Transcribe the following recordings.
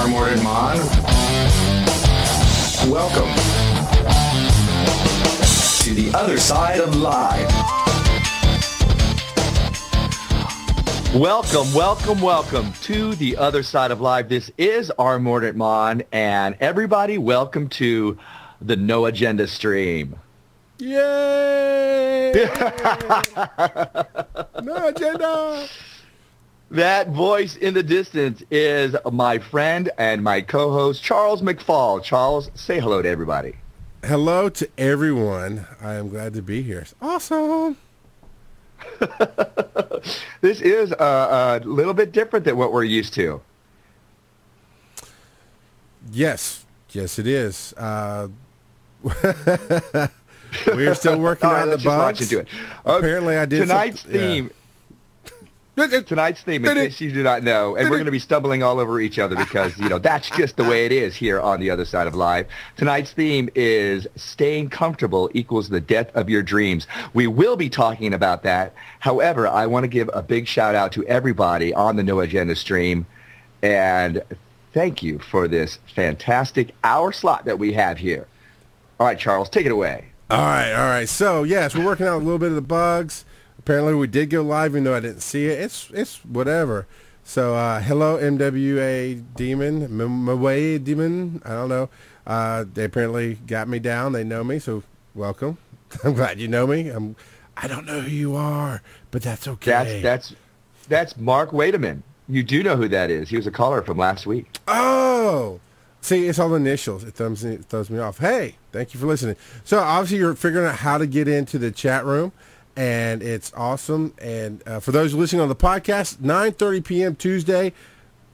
our Mordant Mon. Welcome to the other side of live. Welcome to the other side of live. This is our Mordant Mon, and everybody, welcome to the No Agenda stream. Yay! No agenda! That voice in the distance is my friend and my co-host, Charles McFall. Charles, say hello to everybody. Hello to everyone. I am glad to be here. It's awesome. This is a little bit different than what we're used to. Yes, it is. We're still working on the bugs. Apparently, I did tonight's theme. Tonight's theme, in case you do not know, and we're going to be stumbling all over each other because, that's just the way it is here on the other side of live. Tonight's theme is staying comfortable equals the death of your dreams. We will be talking about that. However, I want to give a big shout out to everybody on the No Agenda stream, and thank you for this fantastic hour slot that we have here. All right, Charles, take it away. All right. So, yes, we're working out a little bit of the bugs. Apparently, we did go live, even though I didn't see it. It's whatever. So, hello, MWA Demon, MWA Demon. I don't know. They apparently got me down. They know me, so welcome. I'm glad you know me. I don't know who you are, but that's okay. That's Mark Wademan. You do know who that is. He was a caller from last week. Oh, see, it's all the initials. It throws me off. Hey, thank you for listening. So, obviously, you're figuring out how to get into the chat room. And it's awesome. And for those listening on the podcast, 9:30 p.m. Tuesday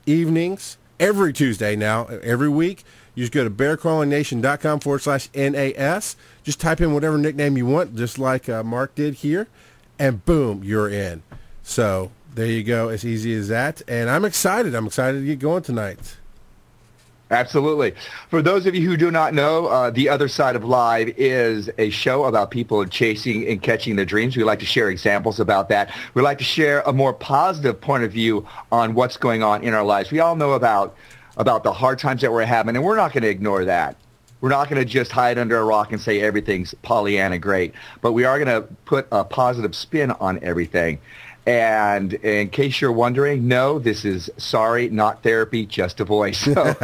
evenings, every Tuesday now, every week, you just go to bearcrawlingnation.com/NAS. Just type in whatever nickname you want, just like Mark did here, and boom, you're in. So there you go. As easy as that. And I'm excited. I'm excited to get going tonight. Absolutely. For those of you who do not know, The Other Side of Live is a show about people chasing and catching their dreams. We like to share examples about that. We like to share a more positive point of view on what's going on in our lives. We all know about the hard times that we're having, and we're not going to ignore that. We're not going to just hide under a rock and say everything's Pollyanna great, but we are going to put a positive spin on everything. And in case you're wondering, no, this is not therapy, just a voice. So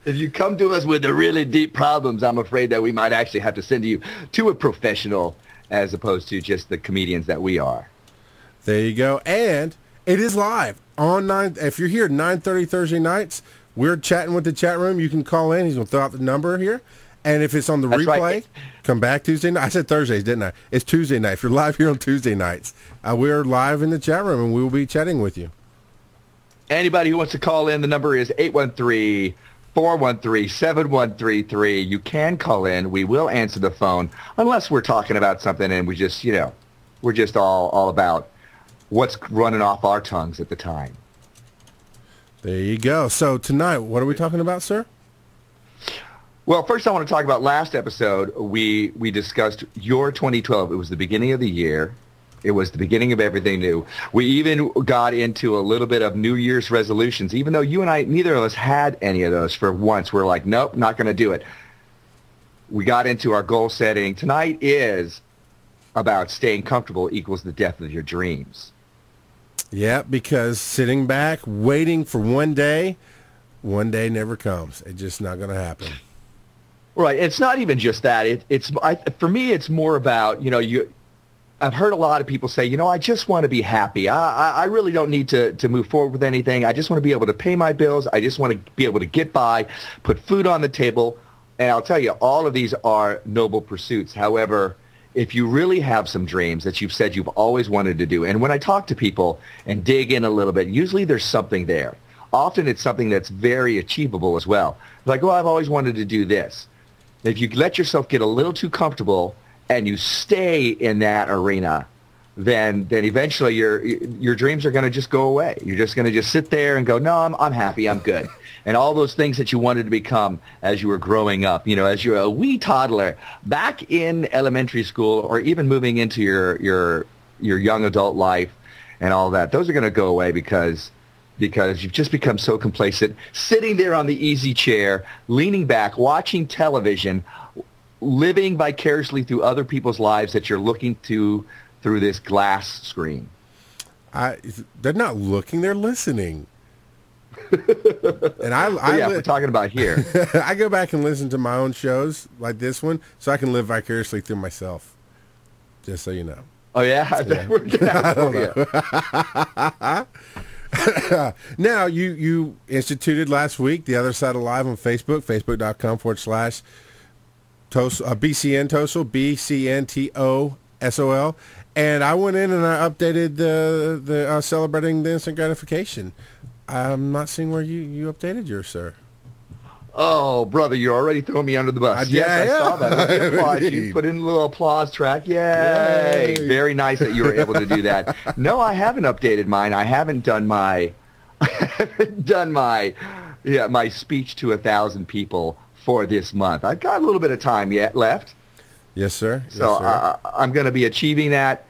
if you come to us with the really deep problems, I'm afraid that we might actually have to send you to a professional as opposed to just the comedians that we are. There you go. And it is live on if you're here at 9:30 Thursday nights, we're chatting with the chat room. You can call in. He's going to throw out the number here. And if it's on the replay, right. Come back Tuesday night. I said Thursdays, didn't I? It's Tuesday night. If you're live here on Tuesday nights, we're live in the chat room, and we will be chatting with you. Anybody who wants to call in, the number is 813-413-7133. You can call in. We will answer the phone, unless we're talking about something and we just, we're just all about what's running off our tongues at the time. There you go. So tonight, what are we talking about, sir? Well, first I want to talk about last episode. We discussed your 2012. It was the beginning of the year. It was the beginning of everything new. We even got into a little bit of New Year's resolutions, even though you and I, neither of us had any of those for once. We're like, nope, not going to do it. We got into our goal setting. Tonight is about staying comfortable equals the death of your dreams. Yeah, because sitting back, waiting for one day never comes. It's just not going to happen. Right. It's not even just that. For me, it's more about, I've heard a lot of people say, I just want to be happy. I really don't need to move forward with anything. I just want to be able to pay my bills. I just want to be able to get by, put food on the table. And I'll tell you, all of these are noble pursuits. However, if you really have some dreams that you've said you've always wanted to do, and when I talk to people and dig in a little bit, usually there's something there. Often it's something that's very achievable as well. Like, I've always wanted to do this. If you let yourself get a little too comfortable and you stay in that arena, then eventually your dreams are going to just go away. You're just going to just sit there and go, no, I'm happy, I'm good. And all those things that you wanted to become as you were growing up, as you're a wee toddler back in elementary school or even moving into your young adult life and all that, those are going to go away because because you've just become so complacent, sitting there on the easy chair, leaning back, watching television, living vicariously through other people's lives that you're looking through this glass screen. They're not looking, they're listening. And we're talking about here. I go back and listen to my own shows like this one so I can live vicariously through myself. Just so you know. Oh, yeah? Now, you instituted last week The Other Side of Live on Facebook, facebook.com/BCN Tosol, BCNTOSOL. And I went in and I updated the celebrating the instant gratification. I'm not seeing where you updated yours, sir. Oh, brother, you're already throwing me under the bus. Yes, I saw that. You put in a little applause track. Yay. Very nice that you were able to do that. No, I haven't updated mine. I haven't done my my speech to 1,000 people for this month. I've got a little bit of time left. Yes, sir. So I'm going to be achieving that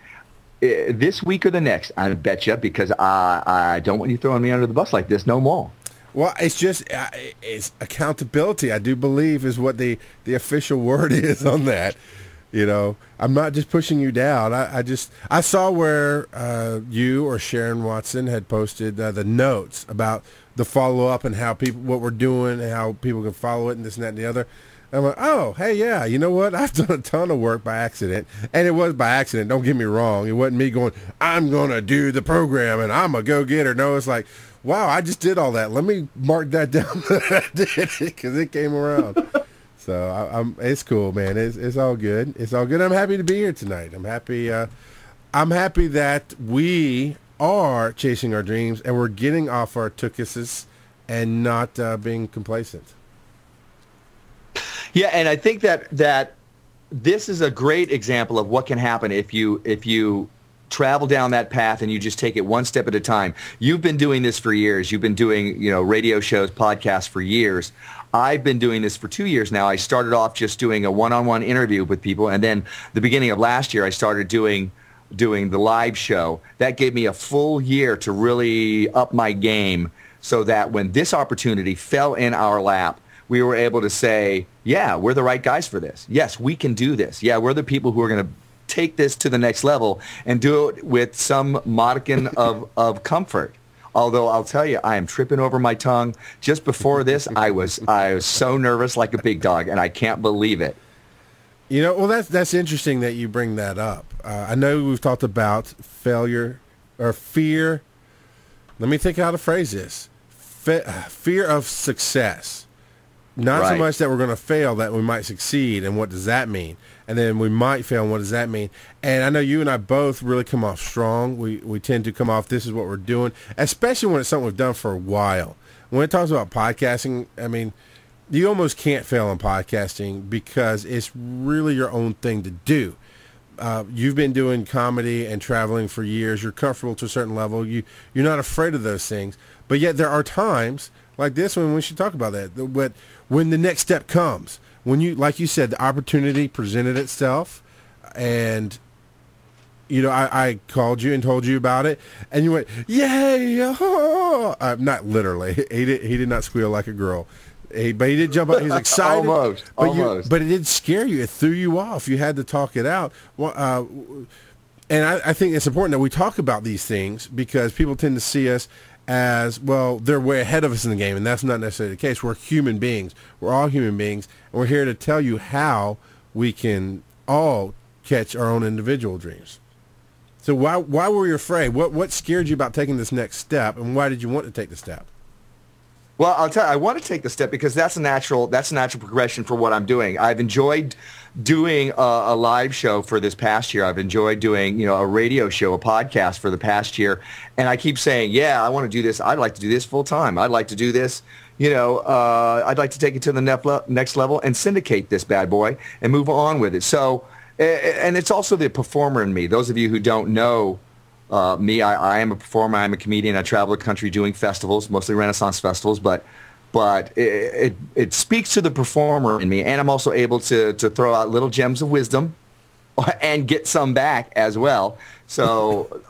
this week or the next, I bet you, because I don't want you throwing me under the bus like this no more. Well, it's just it's accountability, I do believe, is what the official word is on that. You know, I'm not just pushing you down. I saw where you or Sharon Watson had posted the notes about the follow-up and how what we're doing and how people can follow it and this and that and the other. I'm like, oh, hey, yeah, you know what? I've done a ton of work by accident, and it was by accident. Don't get me wrong. It wasn't me going, I'm going to do the program, and I'm a go-getter. No, it's like, wow, I just did all that. Let me mark that down that I did it because it came around. So it's cool, man. It's all good. It's all good. I'm happy to be here tonight. I'm happy that we are chasing our dreams, and we're getting off our tookuses and not being complacent. Yeah, and I think that this is a great example of what can happen if you travel down that path and you just take it one step at a time. You've been doing this for years. You've been doing, radio shows, podcasts for years. I've been doing this for 2 years now. I started off just doing a one-on-one interview with people, and then the beginning of last year I started doing the live show. That gave me a full year to really up my game so that when this opportunity fell in our lap, we were able to say, yeah, we're the right guys for this. Yes, we can do this. Yeah, we're the people who are going to take this to the next level and do it with some modicum of comfort. Although I'll tell you, I am tripping over my tongue. Just before this, I was so nervous like a big dog, and I can't believe it. Well, that's interesting that you bring that up. I know we've talked about failure or fear. Let me think how to phrase this. Fear of success. Not so much that we're going to fail, that we might succeed, and what does that mean? And then we might fail, and what does that mean? And I know you and I both really come off strong. We tend to come off, this is what we're doing, especially when it's something we've done for a while. When it talks about podcasting, I mean, you almost can't fail in podcasting because it's really your own thing to do. You've been doing comedy and traveling for years. You're comfortable to a certain level. You're not afraid of those things. But yet there are times like this one we should talk about that. But when the next step comes, when you, like you said, the opportunity presented itself, and I called you and told you about it, and you went, yay! Oh. Not literally. He did not squeal like a girl. But he did jump up. He was excited. Almost. But it did scare you. It threw you off. You had to talk it out. And I think it's important that we talk about these things because people tend to see us as, well, they're way ahead of us in the game, and that's not necessarily the case. We're human beings. We're all human beings, and we're here to tell you how we can all catch our own individual dreams. So why were you afraid? What scared you about taking this next step, and why did you want to take the step? Well, I'll tell you, I want to take the step because that's a natural progression for what I'm doing. I've enjoyed doing a live show for this past year. I've enjoyed doing, a radio show, a podcast for the past year. And I keep saying, yeah, I want to do this. I'd like to do this full time. I'd like to do this. I'd like to take it to the next level and syndicate this bad boy and move on with it. So, and it's also the performer in me. Those of you who don't know me, I am a performer. I'm a comedian. I travel the country doing festivals, mostly Renaissance festivals, but it speaks to the performer in me, and I'm also able to throw out little gems of wisdom and get some back as well. So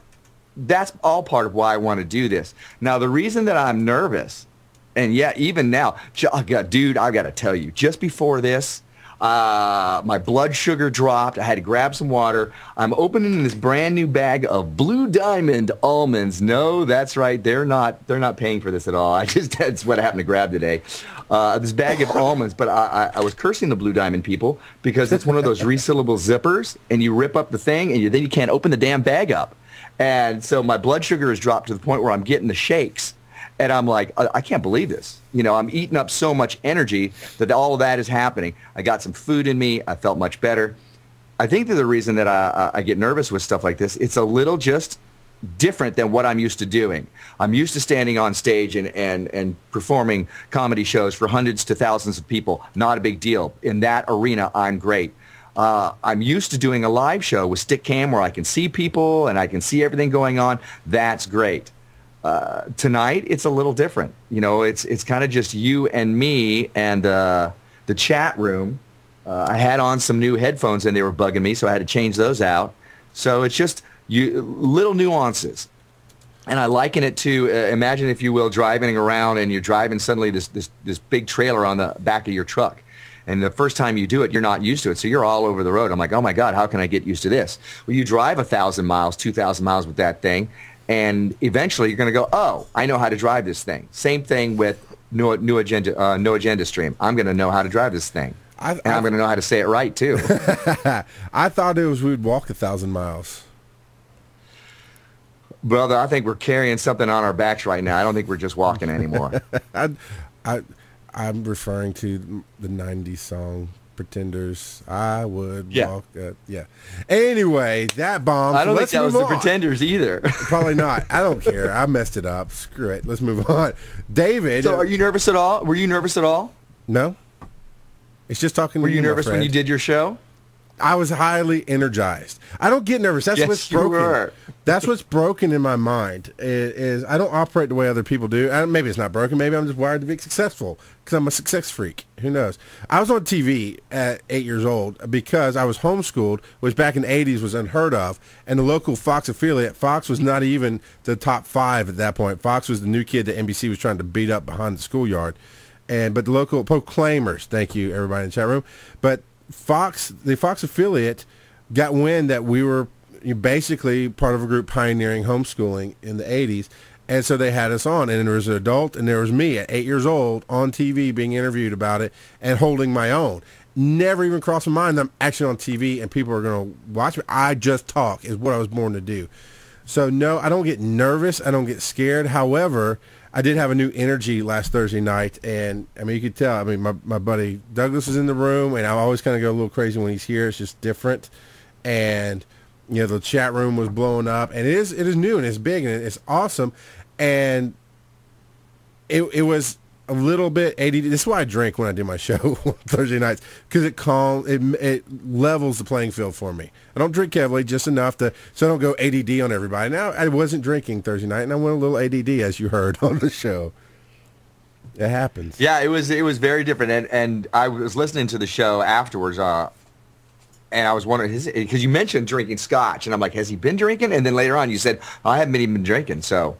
that's all part of why I want to do this. Now, the reason that I'm nervous, and yeah, even now, dude, I've got to tell you, just before this, my blood sugar dropped. I had to grab some water. I'm opening this brand new bag of Blue Diamond almonds. No, that's right. They're not paying for this at all. That's what I happened to grab today. This bag of almonds, but I was cursing the Blue Diamond people because it's one of those resealable zippers, and you rip up the thing, and then you can't open the damn bag up. And so my blood sugar has dropped to the point where I'm getting the shakes. And I'm like, I can't believe this. You know, I'm eating up so much energy that all of that is happening. I got some food in me. I felt much better. I think that the reason that I get nervous with stuff like this, it's a little just different than what I'm used to doing. I'm used to standing on stage and performing comedy shows for hundreds to thousands of people. Not a big deal. In that arena, I'm great. I'm used to doing a live show with stick cam where I can see people and I can see everything going on. That's great. Tonight, it's a little different. You know, it's kind of just you and me and the chat room. I had on some new headphones and they were bugging me, so I had to change those out. So it's just little nuances. And I liken it to, imagine, if you will, driving around and you're driving suddenly this big trailer on the back of your truck. And the first time you do it, you're not used to it. So you're all over the road. I'm like, oh, my God, how can I get used to this? Well, you drive 1,000 miles, 2,000 miles with that thing. And eventually you're going to go, oh, I know how to drive this thing. Same thing with no agenda stream. I'm going to know how to drive this thing. And I'm going to know how to say it right, too. I thought we'd walk 1,000 miles. Brother, I think we're carrying something on our backs right now. I don't think we're just walking anymore. I'm referring to the 90s song, Pretenders. I would walk. Yeah. Anyway, that bomb. I don't think that was the Pretenders either. Probably not. I don't care. I messed it up. Screw it. Let's move on. David. So, are you nervous at all? Were you nervous at all? No. It's just talking. Were you nervous when you did your show? I was highly energized. I don't get nervous. That's what's broken. That's what's broken in my mind. Is I don't operate the way other people do. Maybe it's not broken. Maybe I'm just wired to be successful because I'm a success freak. Who knows? I was on TV at 8 years old because I was homeschooled, which back in the 80s was unheard of. And the local Fox affiliate, Fox was not even the top 5 at that point. Fox was the new kid that NBC was trying to beat up behind the schoolyard. But the local proclaimers, thank you everybody in the chat room, but the Fox affiliate got wind that we were basically part of a group pioneering homeschooling in the 80s, and so they had us on, and there was an adult, and there was me at 8 years old on TV being interviewed about it and holding my own. Never even crossed my mind that I'm actually on TV and people are going to watch me. I just talk is what I was born to do. So no, I don't get nervous. I don't get scared. However, I did have a new energy last Thursday night, and I mean, you could tell. I mean, my buddy Douglas is in the room, and I always kind of go a little crazy when he's here. It's just different, and you know, the chat room was blowing up, and it is new and it's big and it's awesome, and it was a little bit ADD. This is why I drink when I do my show on Thursday nights, because it levels the playing field for me. I don't drink heavily, just enough so I don't go ADD on everybody. Now, I wasn't drinking Thursday night, and I went a little ADD, as you heard on the show. It happens. Yeah, it was very different, and I was listening to the show afterwards, and I was wondering, because you mentioned drinking scotch, and I'm like, has he been drinking? And then later on, you said, I haven't even been drinking, so...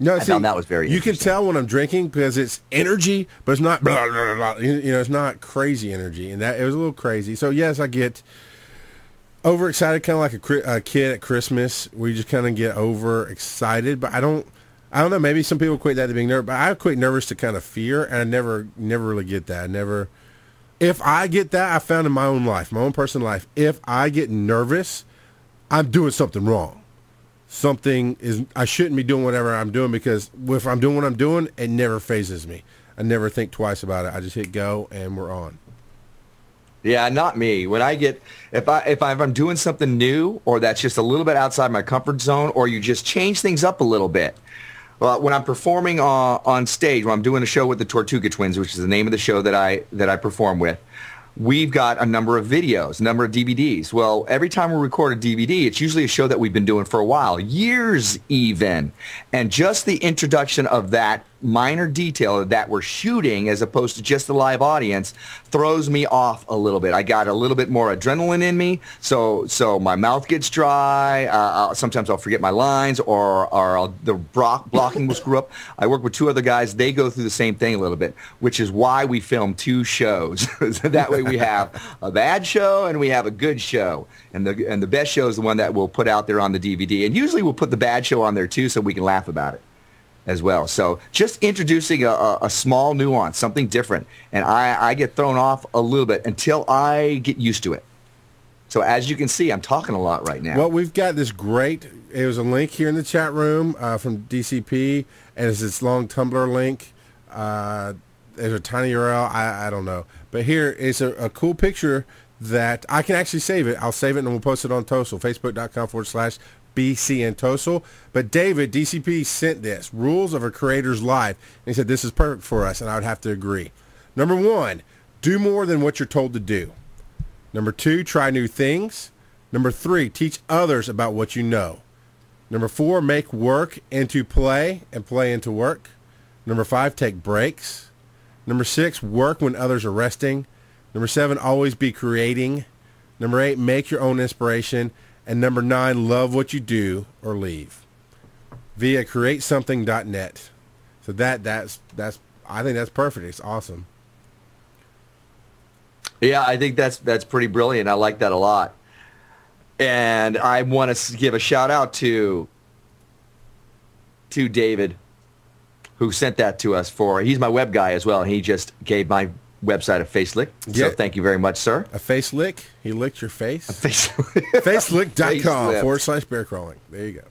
No, I found that was very interesting. You can tell when I'm drinking because it's energy, but it's not blah, blah, blah, blah. You know, it's not crazy energy, and that it was a little crazy. So yes, I get overexcited, kind of like a kid at Christmas. We just kind of get overexcited, but I don't know. Maybe some people equate that to being nervous, but I equate nervous to kind of fear, and I never really get that. If I get that, I found in my own life, my own personal life, if I get nervous, I'm doing something wrong. I shouldn't be doing whatever I'm doing, because if I'm doing what I'm doing, it never phases me. I never think twice about it. I just hit go and we're on. Yeah, not me. When I get, if I'm doing something new, or that's just a little bit outside my comfort zone, or you just change things up a little bit. When I'm performing on stage, when I'm doing a show with the Tortuga Twins, which is the name of the show that I perform with, we've got a number of videos, a number of DVDs. Well, every time we record a DVD, it's usually a show that we've been doing for a while, years even. And just the introduction of that minor detail that we're shooting as opposed to just the live audience throws me off a little bit. I got a little bit more adrenaline in me, so my mouth gets dry. Sometimes I'll forget my lines, or the blocking will screw up. I work with two other guys. They go through the same thing a little bit, which is why we film two shows. That way we have a bad show and we have a good show. And the best show is the one that we'll put out there on the DVD. And usually we'll put the bad show on there too so we can laugh about it as well. So just introducing a small nuance, something different. And I get thrown off a little bit until I get used to it. So as you can see, I'm talking a lot right now. Well, we've got this great, there's a link here in the chat room from DCP, and it's this long Tumblr link. There's a tiny URL, I don't know. But here is a cool picture that I can actually save it. I'll save it and we'll post it on Tosol, facebook.com/BC and Tosol. But David, DCP, sent this, Rules of a Creator's Life. And he said, this is perfect for us, and I would have to agree. Number 1, do more than what you're told to do. Number 2, try new things. Number 3, teach others about what you know. Number 4, make work into play and play into work. Number 5, take breaks. Number 6, work when others are resting. Number 7, always be creating. Number 8, make your own inspiration. And number 9, love what you do or leave. Via createsomething.net. So that's I think that's perfect. It's awesome. Yeah, I think that's pretty brilliant. I like that a lot. And I want to give a shout out to David, who sent that to us he's my web guy as well, and he just gave my website a facelick. So thank you very much, sir. A face lick? He licked your face? A face Facelick.com/bear crawling. There you go.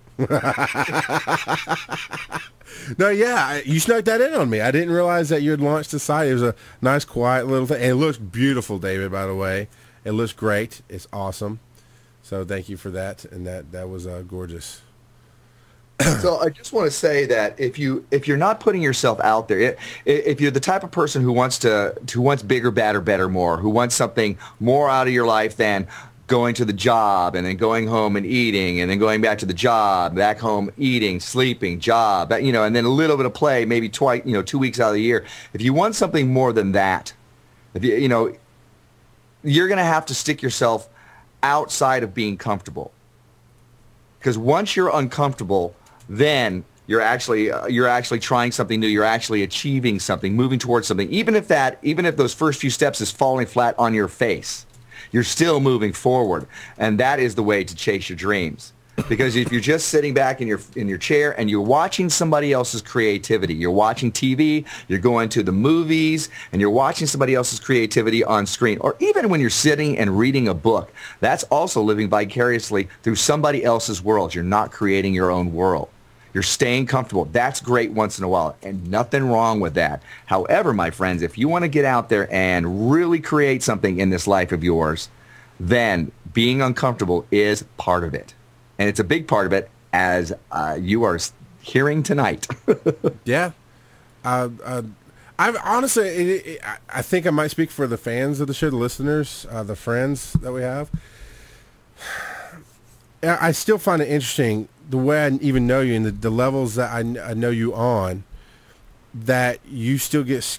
No, yeah, you snuck that in on me. I didn't realize that you had launched the site. It was a nice, quiet little thing. And it looks beautiful, David, by the way. It looks great. It's awesome. So thank you for that. And that was gorgeous. So I just want to say that if you're not putting yourself out there, if you're the type of person who wants bigger, badder, better, more, who wants something more out of your life than going to the job and then going home and eating and then going back to the job, back home, eating, sleeping, job, and then a little bit of play, maybe twice, 2 weeks out of the year. If you want something more than that, you're going to have to stick yourself outside of being comfortable. Because once you're uncomfortable, then you're actually trying something new. You're actually achieving something, moving towards something. Even if those first few steps is falling flat on your face, you're still moving forward, and that is the way to chase your dreams. Because if you're just sitting back in your chair and you're watching somebody else's creativity, you're watching TV, you're going to the movies, and you're watching somebody else's creativity on screen, or even when you're sitting and reading a book, that's also living vicariously through somebody else's world. You're not creating your own world. You're staying comfortable. That's great once in a while, and nothing wrong with that. However, my friends, if you want to get out there and really create something in this life of yours, then being uncomfortable is part of it. And it's a big part of it, as you are hearing tonight. Yeah. I honestly, I think I might speak for the fans of the show, the listeners, the friends that we have. I still find it interesting the way I even know you and the levels that I know you on, that you still get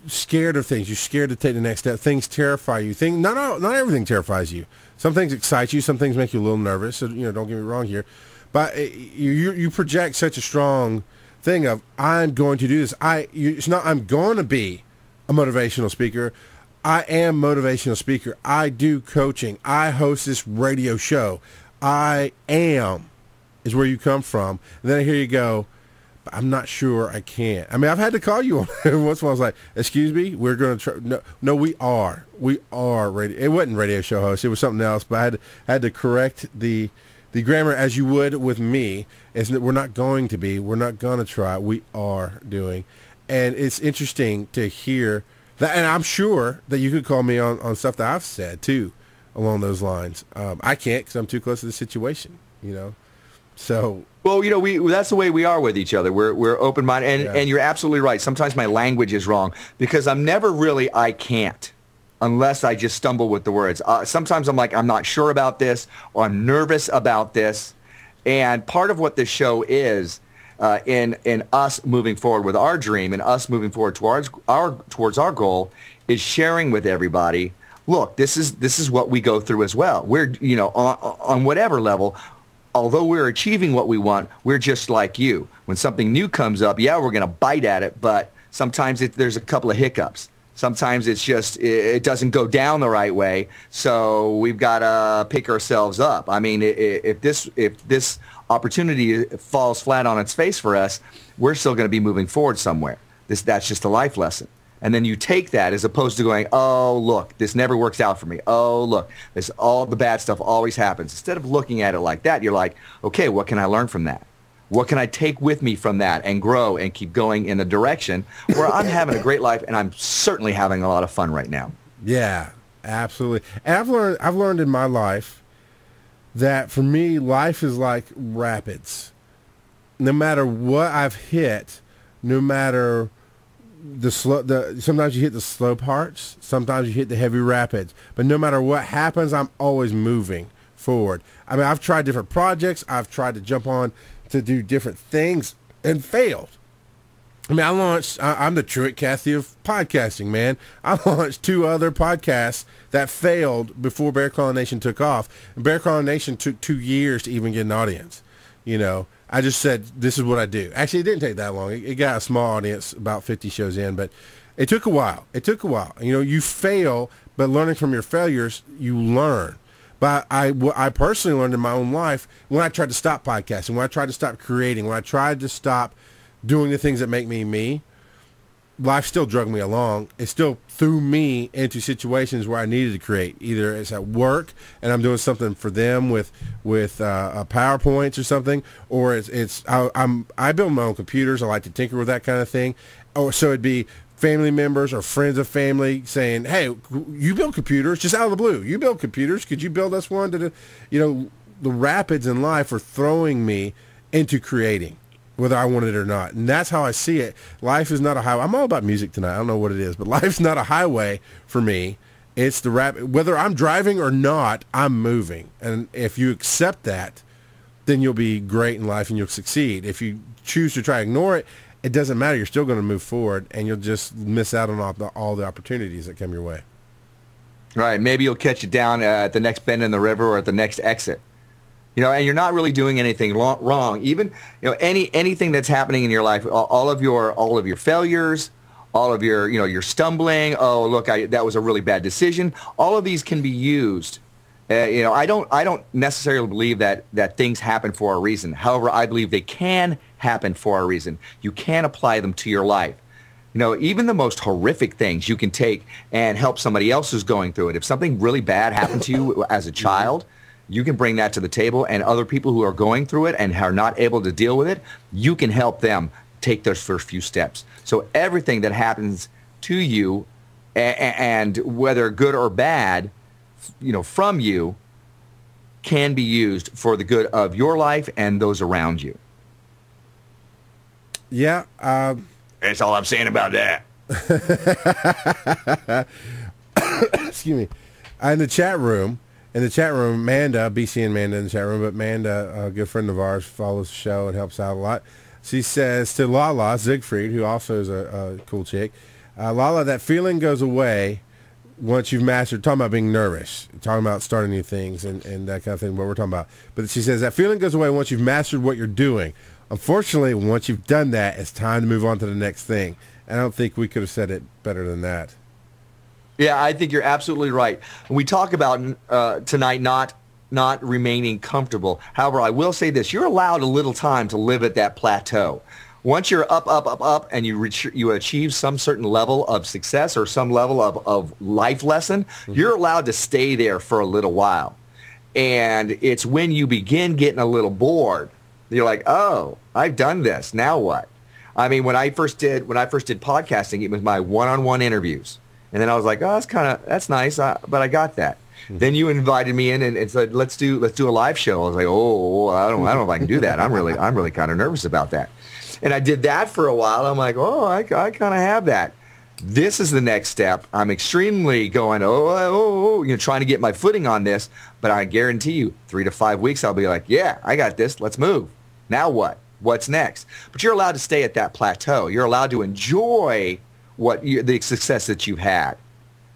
scared of things. You're scared to take the next step. Things terrify you. Not everything terrifies you. Some things excite you. Some things make you a little nervous. So, don't get me wrong here. But you project such a strong thing of, I'm going to do this. It's not I'm going to be a motivational speaker. I am a motivational speaker. I do coaching. I host this radio show. I am is where you come from. And then I hear you go, but I'm not sure I can't. I mean, I've had to call you on it once in a while. I was like, excuse me, we're going to try. No, we are. We are radio. It wasn't radio show host. It was something else. But I had to correct the grammar, as you would with me. Is that we're not going to be. We're not going to try. We are doing. And it's interesting to hear that. And I'm sure that you could call me on stuff that I've said, too, along those lines. I can't because I'm too close to the situation, So, well, that's the way we are with each other. We're open-minded, and you're absolutely right. Sometimes my language is wrong because I'm never really I can't unless I just stumble with the words. Sometimes I'm like, I'm not sure about this, or I'm nervous about this. And part of what this show is, in us moving forward with our dream and us moving forward towards our goal is sharing with everybody. Look, this is what we go through as well. We're, on whatever level, although we're achieving what we want, we're just like you. When something new comes up, yeah, we're going to bite at it, but sometimes there's a couple of hiccups. Sometimes it's just it doesn't go down the right way, so we've got to pick ourselves up. I mean, if this opportunity falls flat on its face for us, we're still going to be moving forward somewhere. That's just a life lesson. And then you take that as opposed to going, oh, look, this never works out for me. Oh, look, all the bad stuff always happens. Instead of looking at it like that, you're like, okay, what can I learn from that? What can I take with me from that and grow and keep going in the direction where I'm having a great life and I'm certainly having a lot of fun right now? Yeah, absolutely. And I've learned in my life that for me, life is like rapids. No matter what I've hit, no matter sometimes you hit the slow parts, sometimes you hit the heavy rapids, but no matter what happens, I'm always moving forward. I mean, I've tried different projects. I've tried to jump on to do different things and failed. I mean, I'm the Truett Cathy of podcasting, man. I launched 2 other podcasts that failed before Bear Claw Nation took off. And Bear Claw Nation took 2 years to even get an audience. I just said, this is what I do. Actually, it didn't take that long. It got a small audience, about 50 shows in, but it took a while. You fail, but learning from your failures, you learn. But I personally learned in my own life when I tried to stop podcasting, when I tried to stop creating, when I tried to stop doing the things that make me me, life still drug me along. It still threw me into situations where I needed to create. Either it's at work and I'm doing something for them with PowerPoints or something, or I build my own computers. I like to tinker with that kind of thing. Or so it'd be family members or friends of family saying, hey, you build computers, just out of the blue. You build computers. Could you build us one? The rapids in life are throwing me into creating, whether I want it or not. And that's how I see it. Life is not a highway. I'm all about music tonight. I don't know what it is, but life's not a highway for me. It's the rapid. Whether I'm driving or not, I'm moving. And if you accept that, then you'll be great in life and you'll succeed. If you choose to try to ignore it, it doesn't matter. You're still going to move forward, and you'll just miss out on all the opportunities that come your way. Right. Maybe you'll catch it down at the next bend in the river or at the next exit. And you're not really doing anything wrong. Even anything that's happening in your life, all of your failures, all of your stumbling. Oh, look, that was a really bad decision. All of these can be used. I don't necessarily believe that things happen for a reason. However, I believe they can happen for a reason. You can apply them to your life. Even the most horrific things you can take and help somebody else who's going through it. If something really bad happened to you as a child, you can bring that to the table, and other people who are going through it and are not able to deal with it, you can help them take those first few steps. So everything that happens to you, and whether good or bad, from you, can be used for the good of your life and those around you. Yeah. That's all I'm saying about that. Excuse me. In the chat room, Manda, BC and Manda in the chat room, but Manda, a good friend of ours, follows the show and helps out a lot. She says to Lala Siegfried, who also is a cool chick, Lala, that feeling goes away once you've mastered, talking about being nervous, talking about starting new things and that kind of thing, what we're talking about. But she says that feeling goes away once you've mastered what you're doing. Unfortunately, once you've done that, it's time to move on to the next thing. And I don't think we could have said it better than that. Yeah, I think you're absolutely right. We talk about tonight not remaining comfortable. However, I will say this. You're allowed a little time to live at that plateau. Once you're up, and you achieve some certain level of success or some level of life lesson, you're allowed to stay there for a little while. And it's when you begin getting a little bored, you're like, oh, I've done this. Now what? I mean, when I first did podcasting, it was my one-on-one interviews. And then I was like, oh, that's nice, but I got that. Then you invited me in and said, let's do a live show. I was like, oh, I don't know if I can do that. I'm really kind of nervous about that. And I did that for a while. I'm like, oh, I kind of have that. This is the next step. I'm extremely going, trying to get my footing on this. But I guarantee you, 3 to 5 weeks, I'll be like, yeah, I got this. Let's move. Now what? What's next? But you're allowed to stay at that plateau. You're allowed to enjoy the success that you've had.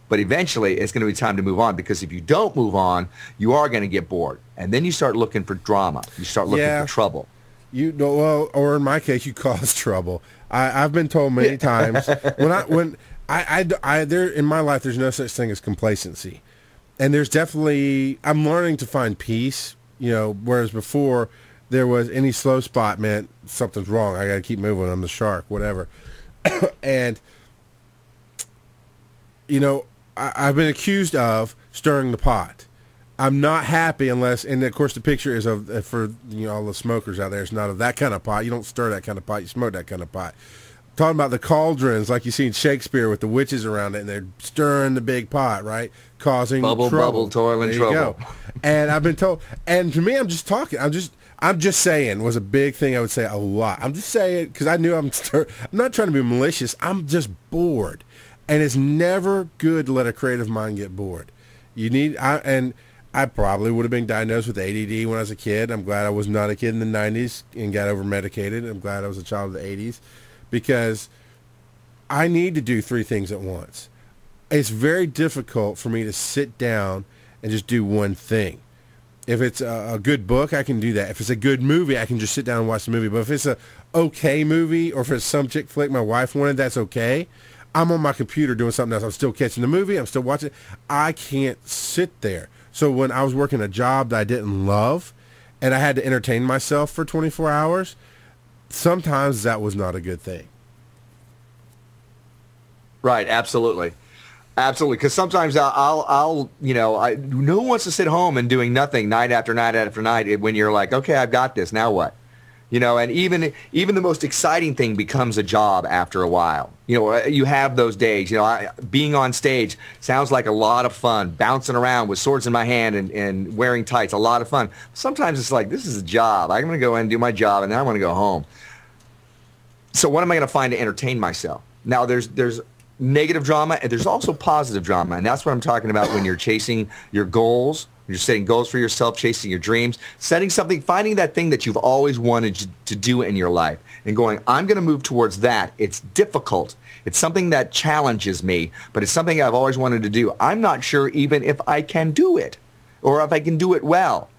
But eventually, it's going to be time to move on, because if you don't move on, you are going to get bored. And then you start looking for drama. You start looking for trouble. You know, well, or in my case, you cause trouble. I've been told many times when there in my life, there's no such thing as complacency, and there's definitely, I'm learning to find peace. You know, whereas before there was any slow spot meant something's wrong. I got to keep moving. I'm the shark, whatever. And you know, I've been accused of stirring the pot. I'm not happy unless, and of course the picture is of, for you know all the smokers out there, it's not of that kind of pot. You don't stir that kind of pot, you smoke that kind of pot. Talking about the cauldrons like you see in Shakespeare with the witches around it, and they're stirring the big pot, right? Causing bubble, trouble. Bubble, toil, and trouble. And I've been told, and to me, I'm just talking. I'm just saying was a big thing I would say a lot. I'm just saying because I knew I'm not trying to be malicious. I'm just bored. And it's never good to let a creative mind get bored. You need, I probably would have been diagnosed with ADD when I was a kid. I'm glad I was not a kid in the 90s and got over-medicated. I'm glad I was a child of the 80s because I need to do 3 things at once. It's very difficult for me to sit down and just do one thing. If it's a good book, I can do that. If it's a good movie, I can just sit down and watch the movie. But if it's a okay movie or if it's some chick flick my wife wanted, that's okay. I'm on my computer doing something else. I'm still catching the movie. I'm still watching. I can't sit there. So when I was working a job that I didn't love and I had to entertain myself for 24 hours, sometimes that was not a good thing. Right. Absolutely. Absolutely. Because sometimes I'll you know, no one wants to sit home and doing nothing night after night after night when you're like, okay, I've got this. Now what? You know, and even the most exciting thing becomes a job after a while. You know, you have those days. You know, being on stage sounds like a lot of fun. Bouncing around with swords in my hand and wearing tights, a lot of fun. Sometimes it's like, this is a job. I'm going to go in and do my job, and then I'm going to go home. So what am I going to find to entertain myself? Now, there's negative drama, and there's also positive drama, and that's what I'm talking about when you're chasing your goals. You're setting goals for yourself, chasing your dreams, setting something, finding that thing that you've always wanted to do in your life and going, I'm going to move towards that. It's difficult. It's something that challenges me, but it's something I've always wanted to do. I'm not sure even if I can do it or if I can do it well.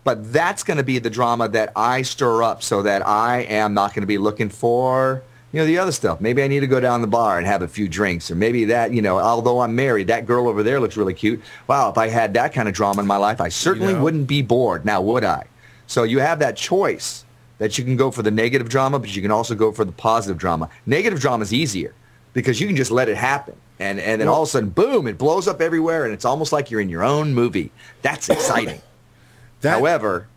But that's going to be the drama that I stir up so that I am not going to be looking for, you know, the other stuff. Maybe I need to go down the bar and have a few drinks. Or maybe that, you know, although I'm married, that girl over there looks really cute. Wow, if I had that kind of drama in my life, I certainly wouldn't be bored. Now, would I? So you have that choice that you can go for the negative drama, but you can also go for the positive drama. Negative drama is easier because you can just let it happen. And then all of a sudden, boom, it blows up everywhere, and it's almost like you're in your own movie. That's exciting. However,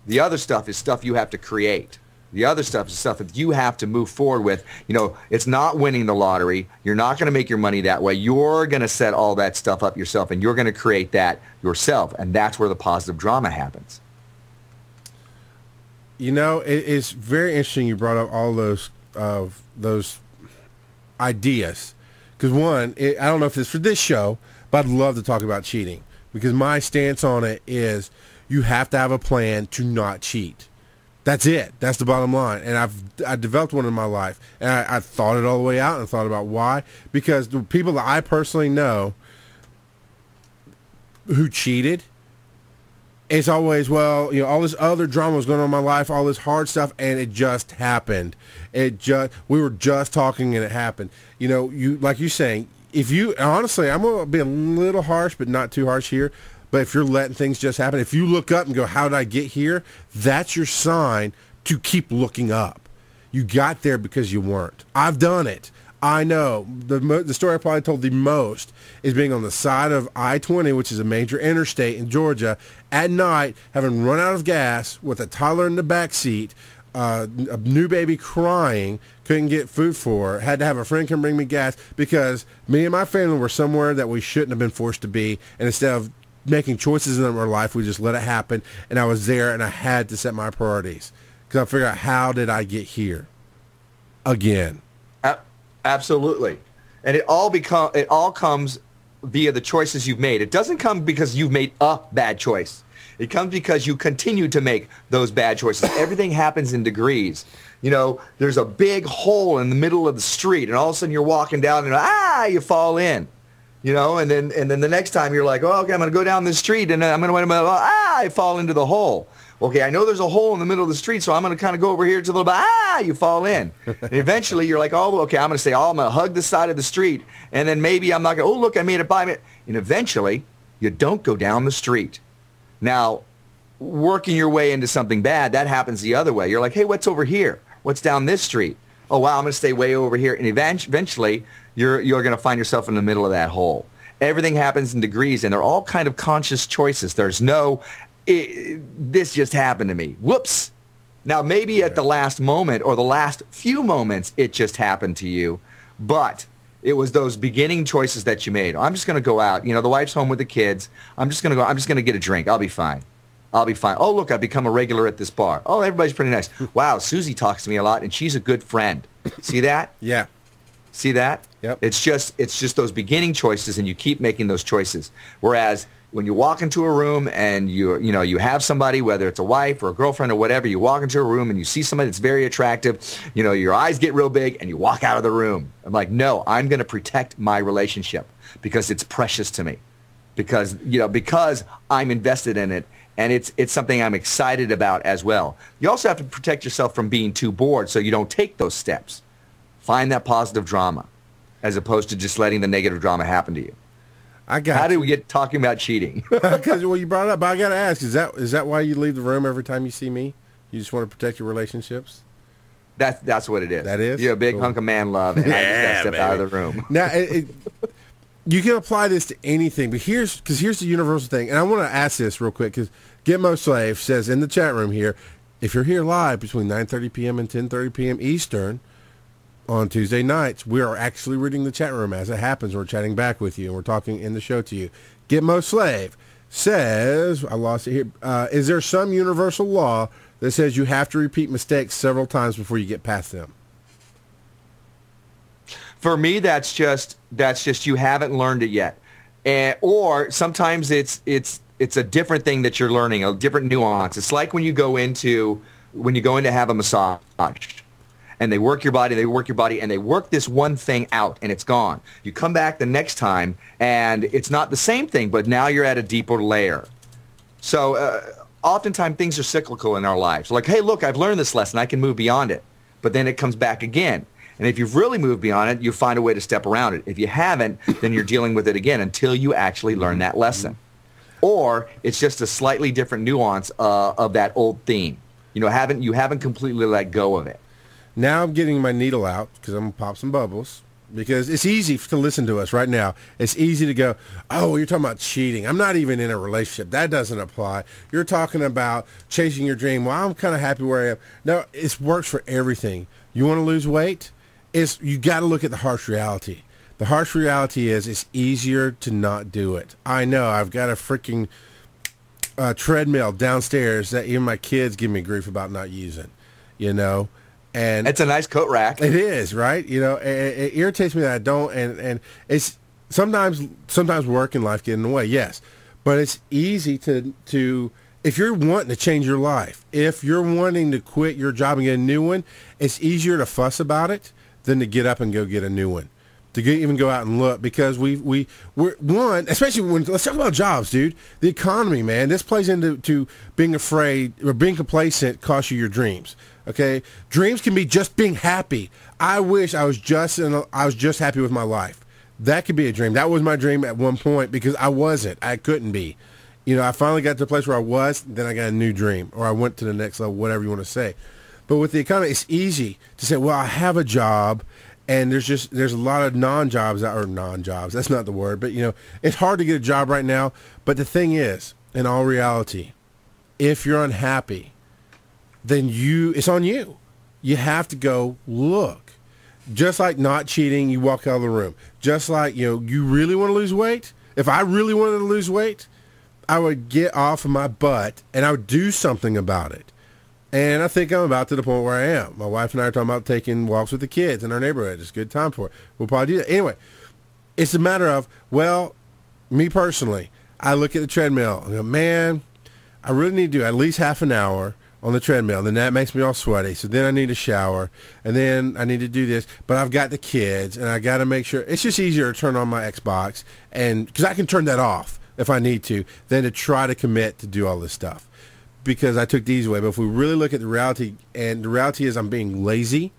the other stuff is stuff you have to create. The other stuff is stuff that you have to move forward with. You know, it's not winning the lottery. You're not going to make your money that way. You're going to set all that stuff up yourself, and you're going to create that yourself, and that's where the positive drama happens. You know, it's very interesting you brought up all those ideas. Because one, I don't know if it's for this show, but I'd love to talk about cheating. Because my stance on it is you have to have a plan to not cheat. That's it. That's the bottom line. And I developed one in my life. And I thought it all the way out and thought about why. Because the people that I personally know who cheated, it's always, well, you know, all this other drama was going on in my life, all this hard stuff, and it just happened. We were just talking and it happened. You know, like you're saying, if you, honestly, I'm going to be a little harsh, but not too harsh here. But if you're letting things just happen, if you look up and go, how did I get here? That's your sign to keep looking up. You got there because you weren't. I've done it. I know. The story I probably told the most is being on the side of I-20, which is a major interstate in Georgia, at night, having run out of gas with a toddler in the back seat, a new baby crying, couldn't get food for her, had to have a friend come bring me gas because me and my family were somewhere that we shouldn't have been forced to be, and instead of making choices in our life, we just let it happen, and I was there, and I had to set my priorities because I figured out, how did I get here again? Absolutely. And it all comes via the choices you've made. It doesn't come because you've made a bad choice. It comes because you continue to make those bad choices. Everything happens in degrees. You know, there's a big hole in the middle of the street, and all of a sudden you're walking down and you fall in. You know, and then the next time you're like, oh, okay, I'm going to go down this street, and I'm going to I fall into the hole. Okay, I know there's a hole in the middle of the street, so I'm going to kind of go over here to the little bit, you fall in. And eventually you're like, oh, okay, I'm going to say, I'm going to hug the side of the street, and then maybe I'm not going to, oh, look, I made it by me. And eventually you don't go down the street. Now, working your way into something bad, that happens the other way. You're like, hey, what's over here? What's down this street? Oh, wow, I'm going to stay way over here. And eventually you're going to find yourself in the middle of that hole. Everything happens in degrees, and they're all kind of conscious choices. There's no, this just happened to me. Whoops. Now, maybe at the last moment or the last few moments, it just happened to you. But it was those beginning choices that you made. I'm just going to go out. You know, the wife's home with the kids. I'm just going to get a drink. I'll be fine. I'll be fine. Oh, look, I've become a regular at this bar. Oh, everybody's pretty nice. Wow, Susie talks to me a lot, and she's a good friend. See that? Yeah. See that? Yep. It's just those beginning choices, and you keep making those choices. Whereas when you walk into a room and you have somebody, whether it's a wife or a girlfriend or whatever, you walk into a room and you see somebody that's very attractive, you know, your eyes get real big and you walk out of the room. I'm like, no, I'm going to protect my relationship because it's precious to me, because I'm invested in it. And it's something I'm excited about as well. You also have to protect yourself from being too bored so you don't take those steps. That positive drama as opposed to just letting the negative drama happen to you. How did we get talking about cheating? Because, well, you brought it up, but I got to ask, is that why you leave the room every time you see me? You just want to protect your relationships? That's what it is. That is? You're a big hunk of man love, and I just got to step out of the room. Now, you can apply this to anything, but here's the universal thing, and I want to ask this real quick, because Gitmo Slave says in the chat room here, if you're here live between 9:30 p.m. and 10:30 p.m. Eastern on Tuesday nights, we are actually reading the chat room as it happens. We're chatting back with you, and we're talking in the show to you. Gitmo Slave says, I lost it here, is there some universal law that says you have to repeat mistakes several times before you get past them? For me, that's just you haven't learned it yet, or sometimes it's a different thing that you're learning, a different nuance. It's like when you go in to have a massage, and they work your body, and they work this one thing out, and it's gone. You come back the next time, and it's not the same thing, but now you're at a deeper layer. So oftentimes things are cyclical in our lives. Like, hey, look, I've learned this lesson. I can move beyond it. But then it comes back again. And if you've really moved beyond it, you find a way to step around it. If you haven't, then you're dealing with it again until you actually learn that lesson. Or it's just a slightly different nuance of that old theme. You haven't completely let go of it. Now I'm getting my needle out because I'm going to pop some bubbles. Because it's easy to listen to us right now. It's easy to go, oh, you're talking about cheating. I'm not even in a relationship. That doesn't apply. You're talking about chasing your dream. Well, I'm kind of happy where I am. No, it works for everything. You want to lose weight? You got to look at the harsh reality. The harsh reality is it's easier to not do it. I know. I've got a freaking treadmill downstairs that even my kids give me grief about not using, you know. And it's a nice coat rack. It is, right? You know, it irritates me that I don't, and it's sometimes work and life get in the way, yes. But it's easy to if you're wanting to change your life, if you're wanting to quit your job and get a new one, it's easier to fuss about it than to get up and go get a new one. Even go out and look, because we're one, especially when, let's talk about jobs, dude. The economy, man, this plays into being afraid or being complacent costs you your dreams. Okay, dreams can be just being happy. I wish I was just happy with my life. That could be a dream. That was my dream at one point because I wasn't. I couldn't be. You know, I finally got to the place where I was. Then I got a new dream, or I went to the next level, whatever you want to say. But with the economy, it's easy to say, well, I have a job. And there's a lot of non-jobs. That's not the word, but you know, it's hard to get a job right now. But the thing is, in all reality, if you're unhappy, then it's on you. You have to go look. Just like not cheating, you walk out of the room. Just like, you know, you really want to lose weight. If I really wanted to lose weight, I would get off of my butt and I would do something about it. And I think I'm about to the point where I am. My wife and I are talking about taking walks with the kids in our neighborhood. It's a good time for it. We'll probably do that. Anyway, it's a matter of, well, me personally, I look at the treadmill and go, man, I really need to do at least half an hour on the treadmill. Then that makes me all sweaty. So then I need a shower, and then I need to do this. But I've got the kids, and I got to make sure. It's just easier to turn on my Xbox, and because I can turn that off if I need to, than to try to commit to do all this stuff. Because I took the easy way. But if we really look at the reality, and the reality is I'm being lazy,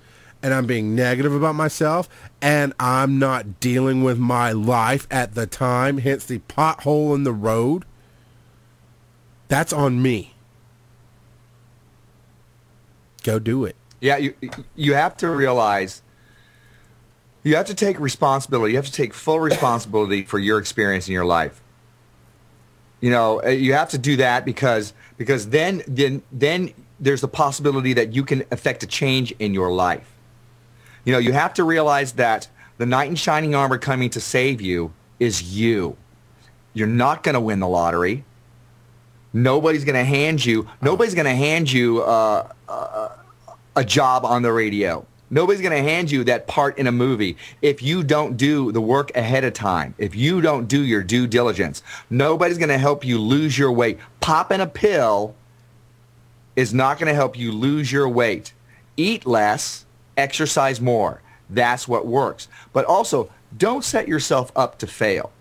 and I'm being negative about myself, and I'm not dealing with my life at the time, hence the pothole in the road, that's on me. Go do it. Yeah, you have to realize, you have to take responsibility. You have to take full responsibility for your experience in your life. You know, you have to do that because then there's the possibility that you can affect a change in your life. You know, you have to realize that the knight in shining armor coming to save you is you. You're not going to win the lottery. Nobody's going to hand you a job on the radio. Nobody's going to hand you that part in a movie if you don't do the work ahead of time, if you don't do your due diligence. Nobody's going to help you lose your weight. Popping a pill is not going to help you lose your weight. Eat less, exercise more. That's what works. But also, don't set yourself up to fail.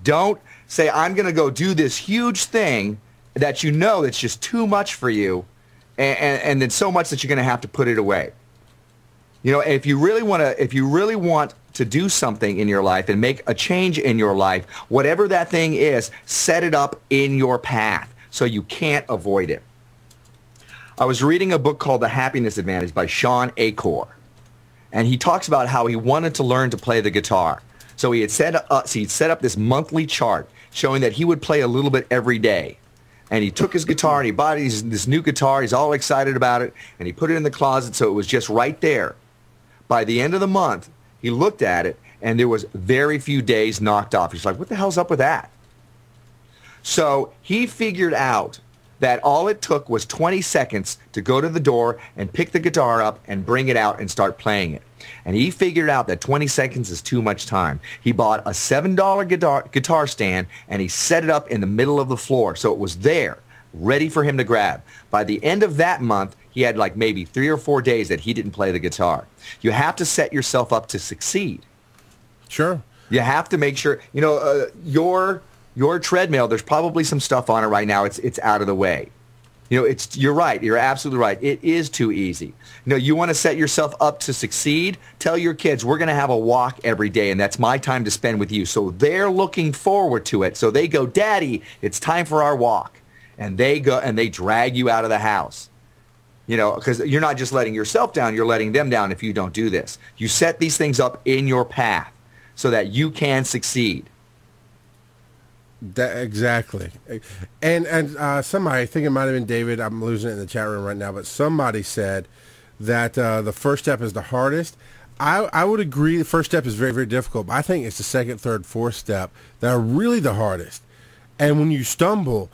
Don't say, I'm going to go do this huge thing that you know that's just too much for you, and then so much that you're going to have to put it away. You know, if you really want to do something in your life and make a change in your life, whatever that thing is, set it up in your path so you can't avoid it. I was reading a book called The Happiness Advantage by Sean Achor, and he talks about how he wanted to learn to play the guitar. So he'd set up this monthly chart showing that he would play a little bit every day. And he took his guitar and he bought this new guitar. He's all excited about it, and he put it in the closet so it was just right there. By the end of the month, he looked at it, and there was very few days knocked off. He's like, what the hell's up with that? So he figured out that all it took was 20 seconds to go to the door and pick the guitar up and bring it out and start playing it. And he figured out that 20 seconds is too much time. He bought a $7 guitar stand, and he set it up in the middle of the floor so it was there, ready for him to grab. By the end of that month, he had like maybe 3 or 4 days that he didn't play the guitar. You have to set yourself up to succeed. Sure. You have to make sure, you know, your treadmill, there's probably some stuff on it right now. It's out of the way. You know, you're right. You're absolutely right. It is too easy. You know, you want to set yourself up to succeed? Tell your kids, we're going to have a walk every day, and that's my time to spend with you. So they're looking forward to it. So they go, Daddy, it's time for our walk. And they go and they drag you out of the house. You know, because you're not just letting yourself down, you're letting them down if you don't do this. You set these things up in your path so that you can succeed. Exactly. And somebody, I think it might have been David, I'm losing it in the chat room right now, but somebody said that the first step is the hardest. I would agree the first step is very, very difficult, but I think it's the second, third, fourth step that are really the hardest. And when you stumble,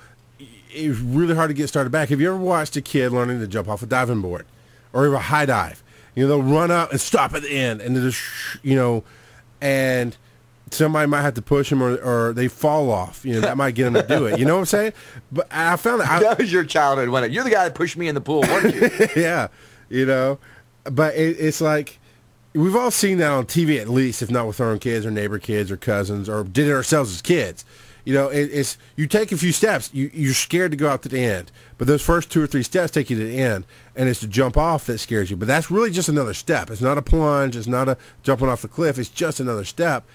it's really hard to get started back. Have you ever watched a kid learning to jump off a diving board or even a high dive? You know, they'll run up and stop at the end, and they'll just, you know, and somebody might have to push them, or they fall off. You know, that might get them to do it. You know what I'm saying? But I found that was your childhood, wasn't it? You're the guy that pushed me in the pool, weren't you? Yeah, you know. But it's like we've all seen that on TV, at least, if not with our own kids or neighbor kids or cousins, or did it ourselves as kids. You know, it's you take a few steps. You're scared to go out to the end, but those first 2 or 3 steps take you to the end, and it's to jump off that scares you. But that's really just another step. It's not a plunge. It's not a jumping off the cliff. It's just another step.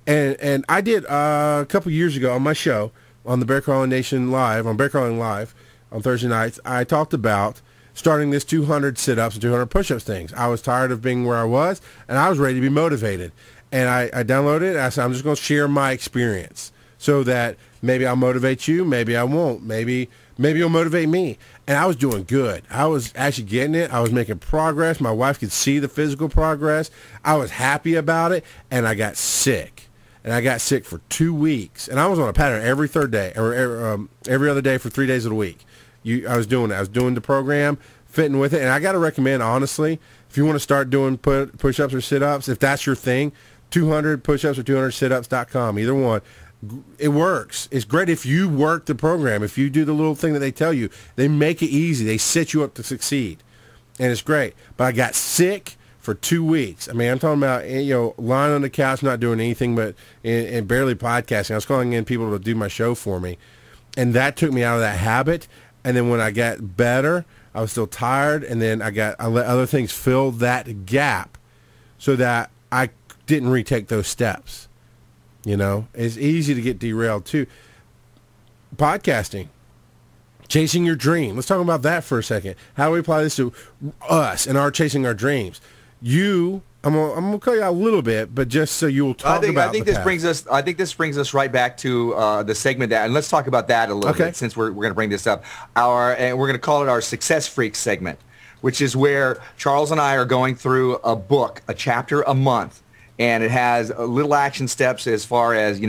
And I did a couple years ago on my show on the Bear Crawling Nation Live, on Bear Crawling Live on Thursday nights, I talked about starting this 200 sit-ups and 200 push-ups things. I was tired of being where I was, and I was ready to be motivated. And I downloaded it, and I said, I'm just going to share my experience so that maybe I'll motivate you, maybe I won't, maybe you'll motivate me. And I was doing good. I was actually getting it. I was making progress. My wife could see the physical progress. I was happy about it, and I got sick. And I got sick for 2 weeks. And I was on a pattern every third day, or every other day for 3 days of the week. I was doing it. I was doing the program, fitting with it. And I got to recommend, honestly, if you want to start doing push-ups or sit-ups, if that's your thing, 200 push-ups or 200sit-ups.com, either one. It works. It's great if you work the program. If you do the little thing that they tell you, they make it easy. They set you up to succeed. And it's great. But I got sick for 2 weeks. I mean, I'm talking about, lying on the couch, not doing anything but and barely podcasting. I was calling in people to do my show for me. And that took me out of that habit. And then when I got better, I was still tired. And then I let other things fill that gap so that I didn't retake those steps. It's easy to get derailed too. Podcasting, chasing your dream. Let's talk about that for a second. How do we apply this to us and our chasing our dreams? I'm gonna call you out a little bit, but just so you will talk about. I think this brings us right back to the segment and let's talk about that a little bit since we're going to bring this up. And we're going to call it our Success Freak segment, which is where Charles and I are going through a book, a chapter a month. And it has little action steps as far as,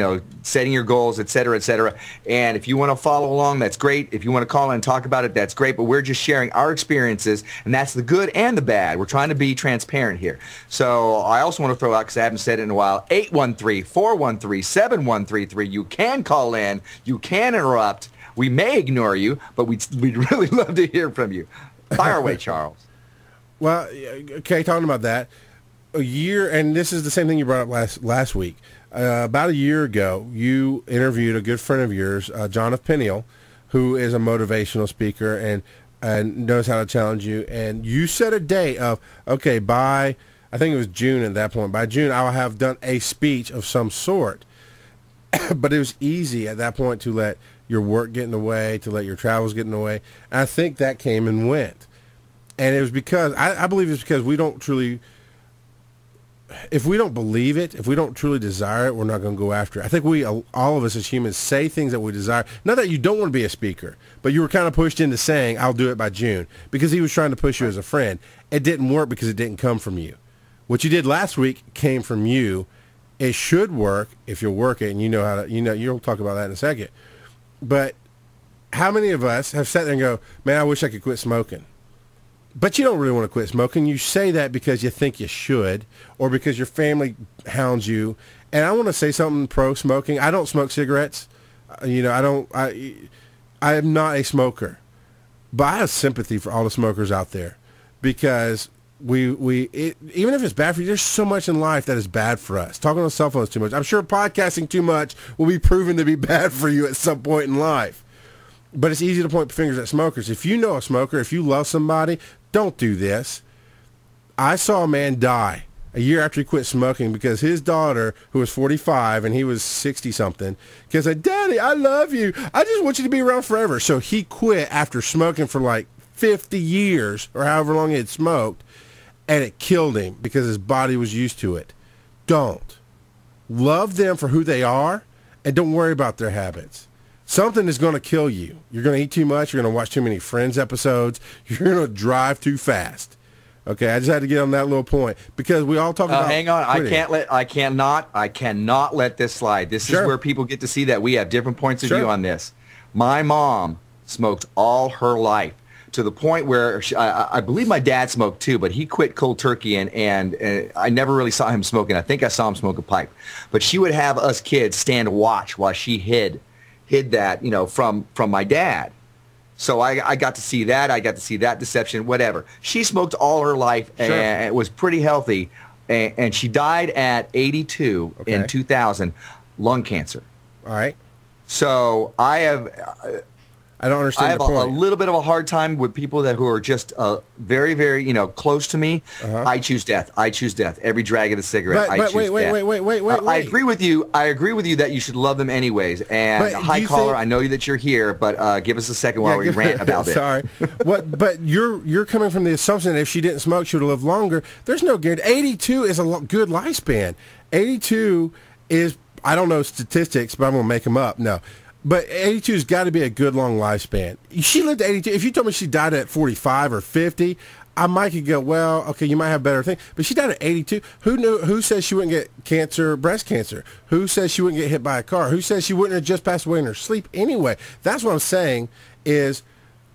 setting your goals, et cetera, et cetera. And if you want to follow along, that's great. If you want to call in and talk about it, that's great. But we're just sharing our experiences, and that's the good and the bad. We're trying to be transparent here. So I also want to throw out, because I haven't said it in a while, 813-413-7133. You can call in. You can interrupt. We may ignore you, but we'd really love to hear from you. Fire away, Charles. Well, okay, talking about that. A year, and this is the same thing you brought up last week. About a year ago, you interviewed a good friend of yours, John F. Peniel, who is a motivational speaker and knows how to challenge you. And you set a date of, okay, by, I think it was June at that point. By June, I'll have done a speech of some sort. But it was easy at that point to let your work get in the way, to let your travels get in the way. And I think that came and went. And it was because, I believe it's because we don't truly... If we don't believe it, if we don't truly desire it, we're not going to go after it. I think all of us as humans, say things that we desire. Not that you don't want to be a speaker, but you were kind of pushed into saying, I'll do it by June, because he was trying to push you as a friend. It didn't work because it didn't come from you. What you did last week came from you. It should work if you'll work it, and you know how to, you'll talk about that in a second. But how many of us have sat there and go, man, I wish I could quit smoking? But you don't really want to quit smoking. You say that because you think you should, or because your family hounds you. And I want to say something pro smoking. I don't smoke cigarettes. I am not a smoker. But I have sympathy for all the smokers out there, because even if it's bad for you, there's so much in life that is bad for us. Talking on cell phones too much. I'm sure podcasting too much will be proven to be bad for you at some point in life. But it's easy to point fingers at smokers. If you know a smoker, if you love somebody, don't do this. I saw a man die a year after he quit smoking because his daughter, who was 45 and he was 60-something, said, Daddy, I love you. I just want you to be around forever. So he quit after smoking for like 50 years or however long he had smoked, and it killed him because his body was used to it. Don't. Love them for who they are, and don't worry about their habits. Something is going to kill you. You're going to eat too much. You're going to watch too many Friends episodes. You're going to drive too fast. Okay, I just had to get on that little point because we all talk about. Hang on, quitting. I cannot let this slide. This is where people get to see that we have different points of view on this. My mom smoked all her life to the point where I believe my dad smoked too, but he quit cold turkey and I never really saw him smoking. I think I saw him smoke a pipe, but she would have us kids stand watch while she hid that, from my dad. So I got to see that. I got to see that deception, whatever. She smoked all her life and was pretty healthy. And she died at 82 in 2000, lung cancer. All right. So I don't understand. I have the point. a little bit of a hard time with people who are just very, very, close to me. I choose death. I choose death. Every drag of the cigarette. I choose death. I agree with you. I agree with you that you should love them anyways. And hi, caller, I know that you're here, but give us a second while we rant about it. Sorry. But you're coming from the assumption that if she didn't smoke, she would have lived longer. There's no guarantee. 82 is a good lifespan. 82 is, I don't know statistics, but I'm going to make them up. No. But 82's got to be a good long lifespan. She lived to 82. If you told me she died at 45 or 50, I might could go, well, okay, you might have better things. But she died at 82. Who knew? Who says she wouldn't get cancer, breast cancer? Who says she wouldn't get hit by a car? Who says she wouldn't have just passed away in her sleep anyway? That's what I'm saying is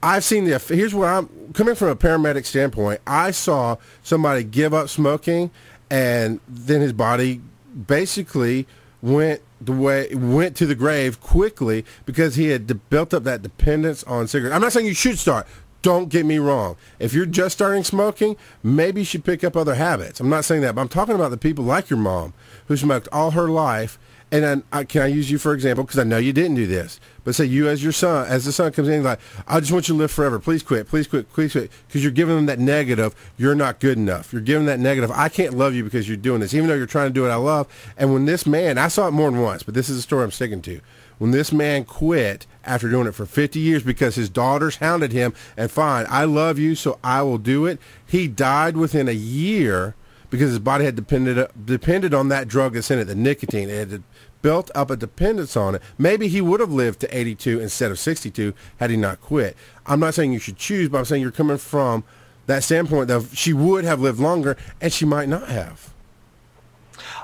I've seen here's where I'm coming from a paramedic standpoint. I saw somebody give up smoking and then his body basically went to the grave quickly because he had built up that dependence on cigarettes. I'm not saying you should start. Don't get me wrong. If you're just starting smoking, maybe you should pick up other habits. I'm not saying that, but I'm talking about the people like your mom who smoked all her life. And then, can I use you for example? Because I know you didn't do this. But say you as your son, as the son comes in, like, I just want you to live forever. Please quit. Please quit. Please quit. Because you're giving them that negative, you're not good enough. You're giving that negative, I can't love you because you're doing this, even though you're trying to do what I love. And when this man, I saw it more than once, but this is a story I'm sticking to. When this man quit after doing it for 50 years because his daughters hounded him, and fine, I love you, so I will do it. He died within a year because his body had depended on that drug that's in it, the nicotine. It had built up a dependence on it. Maybe he would have lived to 82 instead of 62 had he not quit. I'm not saying you should choose, but I'm saying you're coming from that standpoint of she would have lived longer, and she might not have.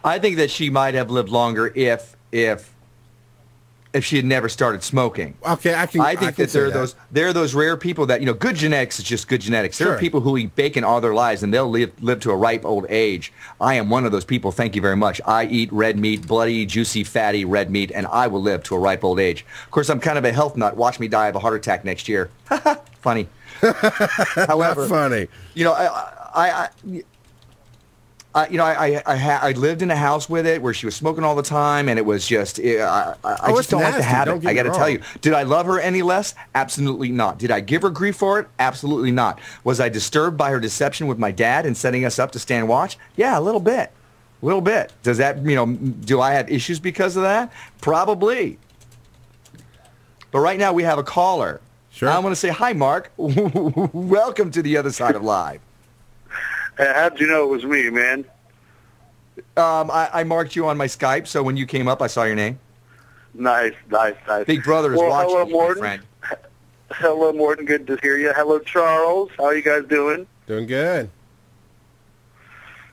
I think that she might have lived longer if she had never started smoking. Okay, I think that there are those rare people that, you know, good genetics is just good genetics. There are people who eat bacon all their lives and they'll live to a ripe old age. I am one of those people. Thank you very much. I eat red meat, bloody, juicy, fatty red meat, and I will live to a ripe old age. Of course, I'm kind of a health nut. Watch me die of a heart attack next year. Funny. However, not funny. You know, I lived in a house with it where she was smoking all the time, and it was just, I just don't like the habit. I got to tell you. Did I love her any less? Absolutely not. Did I give her grief for it? Absolutely not. Was I disturbed by her deception with my dad and setting us up to stand watch? Yeah, a little bit. A little bit. Does that, you know, do I have issues because of that? Probably. But right now we have a caller. Sure. I want to say, hi, Mark. Welcome to the other side of live. How'd you know it was me, man? I marked you on my Skype, so when you came up, I saw your name. Nice. Big brother is watching. Hello, you, Mordant. my friend. Hello, Mordant. Good to hear you. Hello, Charles. How are you guys doing? Doing good.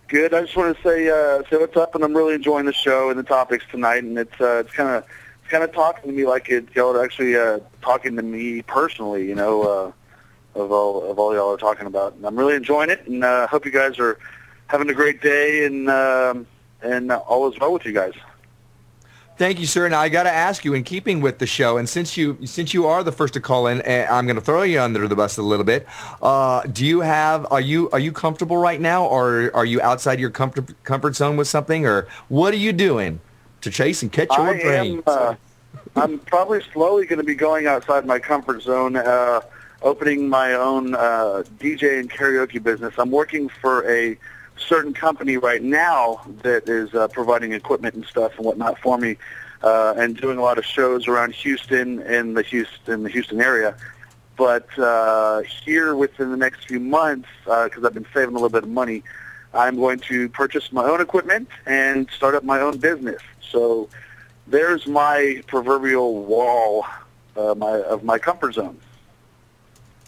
Good. I just want to say what's up, and I'm really enjoying the show and the topics tonight. And it's kind of talking to me like y'all are actually talking to me personally. You know. Of all y'all are talking about. And I'm really enjoying it, and hope you guys are having a great day, and all is well with you guys. Thank you, sir. Now I got to ask you, in keeping with the show, and since you are the first to call in, I'm going to throw you under the bus a little bit. Are you comfortable right now, or are you outside your comfort zone with something, or what are you doing to chase and catch your brains? I'm probably slowly going to be going outside my comfort zone. Opening my own DJ and karaoke business. I'm working for a certain company right now that is providing equipment and stuff and whatnot for me, and doing a lot of shows around Houston and the Houston area. But here within the next few months, because I've been saving a little bit of money, I'm going to purchase my own equipment and start up my own business. So there's my proverbial wall of my comfort zone.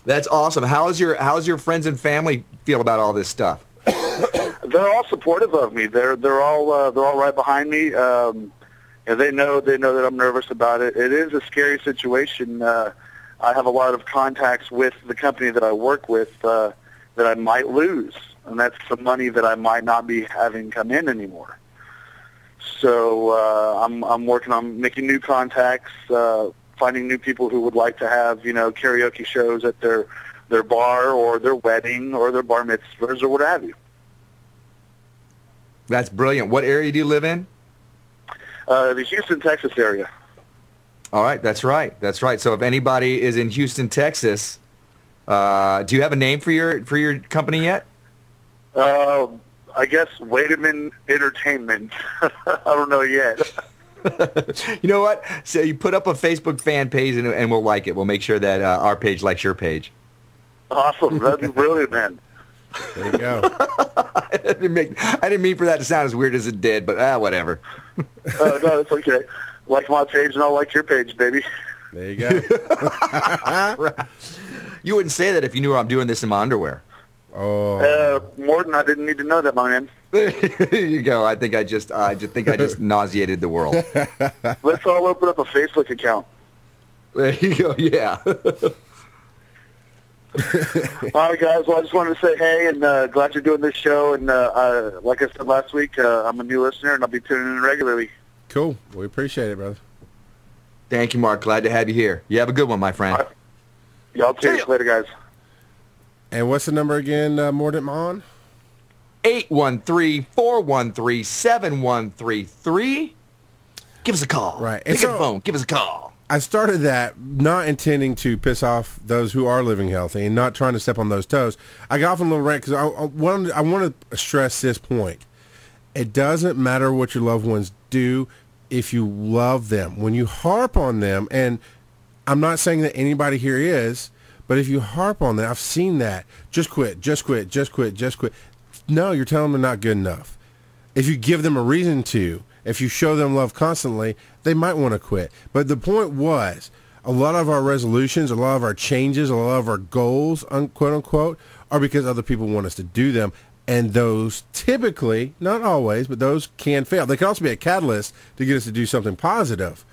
That's awesome. How's your friends and family feel about all this stuff? They're all supportive of me. They're all right behind me. And they know that I'm nervous about it. It is a scary situation. I have a lot of contacts with the company that I work with that I might lose, and that's some money that I might not be having come in anymore. So I'm working on making new contacts. Finding new people who would like to have, you know, karaoke shows at their bar or their wedding or their bar mitzvahs or what have you. That's brilliant. What area do you live in? The Houston, Texas area. All right, that's right. That's right. So if anybody is in Houston, Texas, do you have a name for your company yet? I guess Wademan Entertainment. I don't know yet. You know what? So you put up a Facebook fan page, and we'll like it. We'll make sure that our page likes your page. Awesome. That'd be brilliant, man. There you go. I didn't mean for that to sound as weird as it did, but whatever. No, it's okay. Like my page, and I'll like your page, baby. There you go. You wouldn't say that if you knew I'm doing this in my underwear. Oh. Mordant, I didn't need to know that, my man. There you go. I just think I just nauseated the world. Let's all open up a Facebook account. There you go. Yeah. All right, guys. Well, I just wanted to say hey, and glad you're doing this show. And like I said last week, I'm a new listener, and I'll be tuning in regularly. cool. We appreciate it, brother. Thank you, Mark. Glad to have you here. You have a good one, my friend. All right. Y'all take it later, guys. And what's the number again, Mordant Mon? 813-413-7133. Give us a call. Right. Pick up the phone. Give us a call. I started that not intending to piss off those who are living healthy and not trying to step on those toes. I got off on a little rant because I want to stress this point. It doesn't matter what your loved ones do if you love them. When you harp on them, and I'm not saying that anybody here is, but if you harp on them, I've seen that. Just quit, just quit, just quit, just quit. No, you're telling them they're not good enough. If you give them a reason to, if you show them love constantly, they might want to quit. But the point was, a lot of our resolutions, a lot of our changes, a lot of our goals, quote unquote, are because other people want us to do them. And those typically, not always, but those can fail. They can also be a catalyst to get us to do something positive.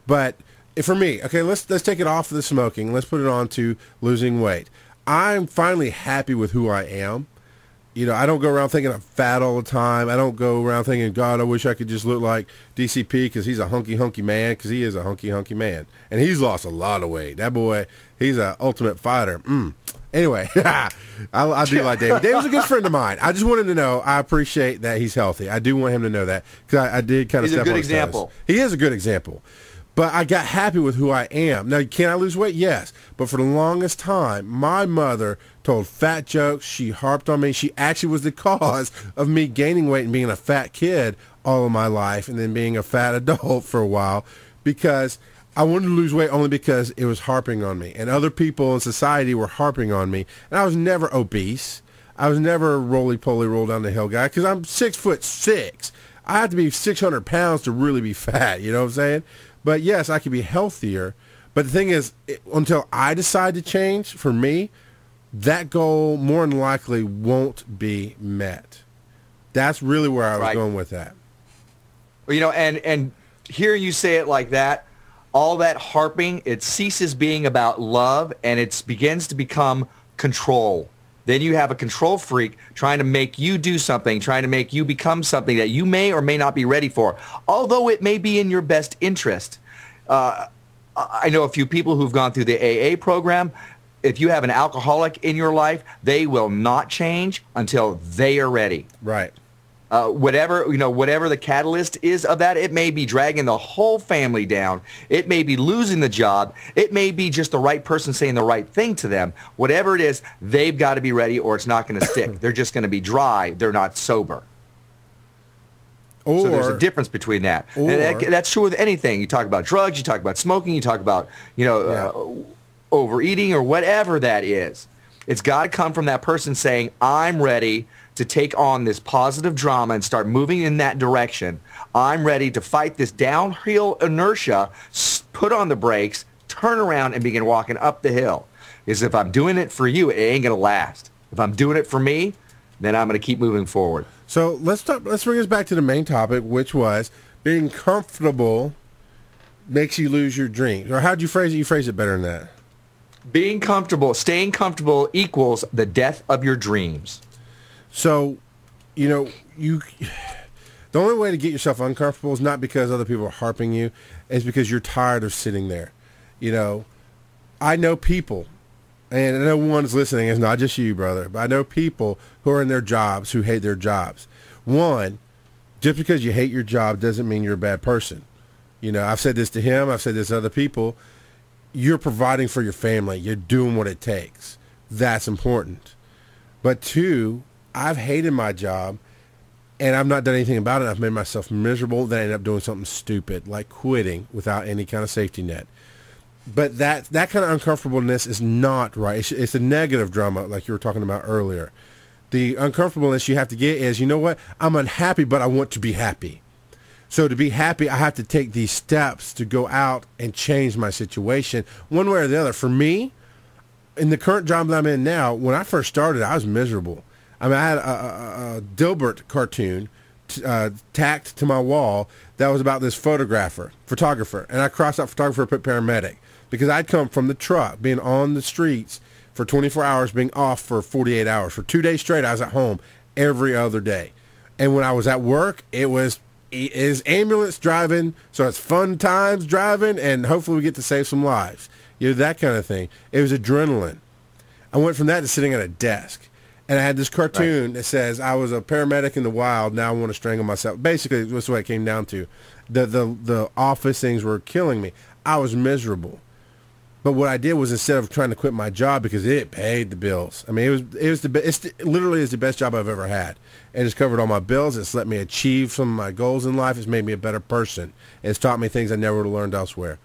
But for me, okay, let's take it off of the smoking. Let's put it on to losing weight. I'm finally happy with who I am. You know, I don't go around thinking I'm fat all the time. I don't go around thinking, God, I wish I could just look like DCP because he's a hunky man, because he is a hunky man. And he's lost a lot of weight. That boy, he's an ultimate fighter. Anyway, I do like David. David's a good friend of mine. I just wanted to know, I appreciate that he's healthy. I do want him to know that because I did kind of step on his toes. He's a good example. He is a good example. But I got happy with who I am. Now, can I lose weight? Yes. But for the longest time, my mother told fat jokes. She harped on me. She actually was the cause of me gaining weight and being a fat kid all of my life and then being a fat adult for a while because I wanted to lose weight only because it was harping on me. And other people in society were harping on me. And I was never obese. I was never a roly-poly roll down the hill guy because I'm 6'6". I have to be 600 pounds to really be fat. You know what I'm saying? But yes, I could be healthier. But the thing is, until I decide to change, for me, that goal more than likely won't be met. That's really where I was going with that. Well, you know, and hearing you say it like that, all that harping, it ceases being about love and it begins to become control. Then you have a control freak trying to make you do something, trying to make you become something that you may or may not be ready for, although it may be in your best interest. I know a few people who've gone through the AA program. If you have an alcoholic in your life, they will not change until they are ready. Right. Whatever the catalyst is of that, it may be dragging the whole family down. It may be losing the job. It may be just the right person saying the right thing to them. Whatever it is, they've got to be ready or it's not going to stick. They're just going to be dry. They're not sober. So there's a difference between that. And that's true with anything. You talk about drugs, you talk about smoking, you talk about, overeating or whatever that is. It's got to come from that person saying, I'm ready to take on this positive drama and start moving in that direction. I'm ready to fight this downhill inertia, put on the brakes, turn around, and begin walking up the hill. Because if I'm doing it for you, it ain't going to last. If I'm doing it for me, then I'm going to keep moving forward. So let's bring us back to the main topic, which was being comfortable makes you lose your dreams. Or how'd you phrase it? You phrase it better than that. Being comfortable, staying comfortable equals the death of your dreams. So, the only way to get yourself uncomfortable is not because other people are harping you. It's because you're tired of sitting there. I know people, and I know one's listening. It's not just you, brother, but I know people who are in their jobs who hate their jobs. One, just because you hate your job doesn't mean you're a bad person. I've said this to him. I've said this to other people. You're providing for your family. You're doing what it takes. That's important. But two, I've hated my job, and I've not done anything about it. I've made myself miserable. Then I ended up doing something stupid, like quitting without any kind of safety net. But that kind of uncomfortableness is not right. It's a negative drama, like you were talking about earlier. The uncomfortableness you have to get is, you know what? I'm unhappy, but I want to be happy. So to be happy, I have to take these steps to go out and change my situation one way or the other. For me, in the current job that I'm in now, when I first started, I was miserable. I had a Dilbert cartoon tacked to my wall that was about this photographer, and I crossed out photographer, put paramedic, because I'd come from the truck, being on the streets for 24 hours, being off for 48 hours. For 2 days straight, I was at home every other day. And when I was at work, it was is ambulance driving, so it's fun times driving, and hopefully we get to save some lives. You know, that kind of thing. It was adrenaline. I went from that to sitting at a desk. And I had this cartoon that says, I was a paramedic in the wild, now I want to strangle myself. Basically, that's what it came down to. The office things were killing me. I was miserable. But what I did was, instead of trying to quit my job, because it paid the bills. I mean, it literally is the best job I've ever had. And it's covered all my bills. It's let me achieve some of my goals in life. It's made me a better person. It's taught me things I never would have learned elsewhere.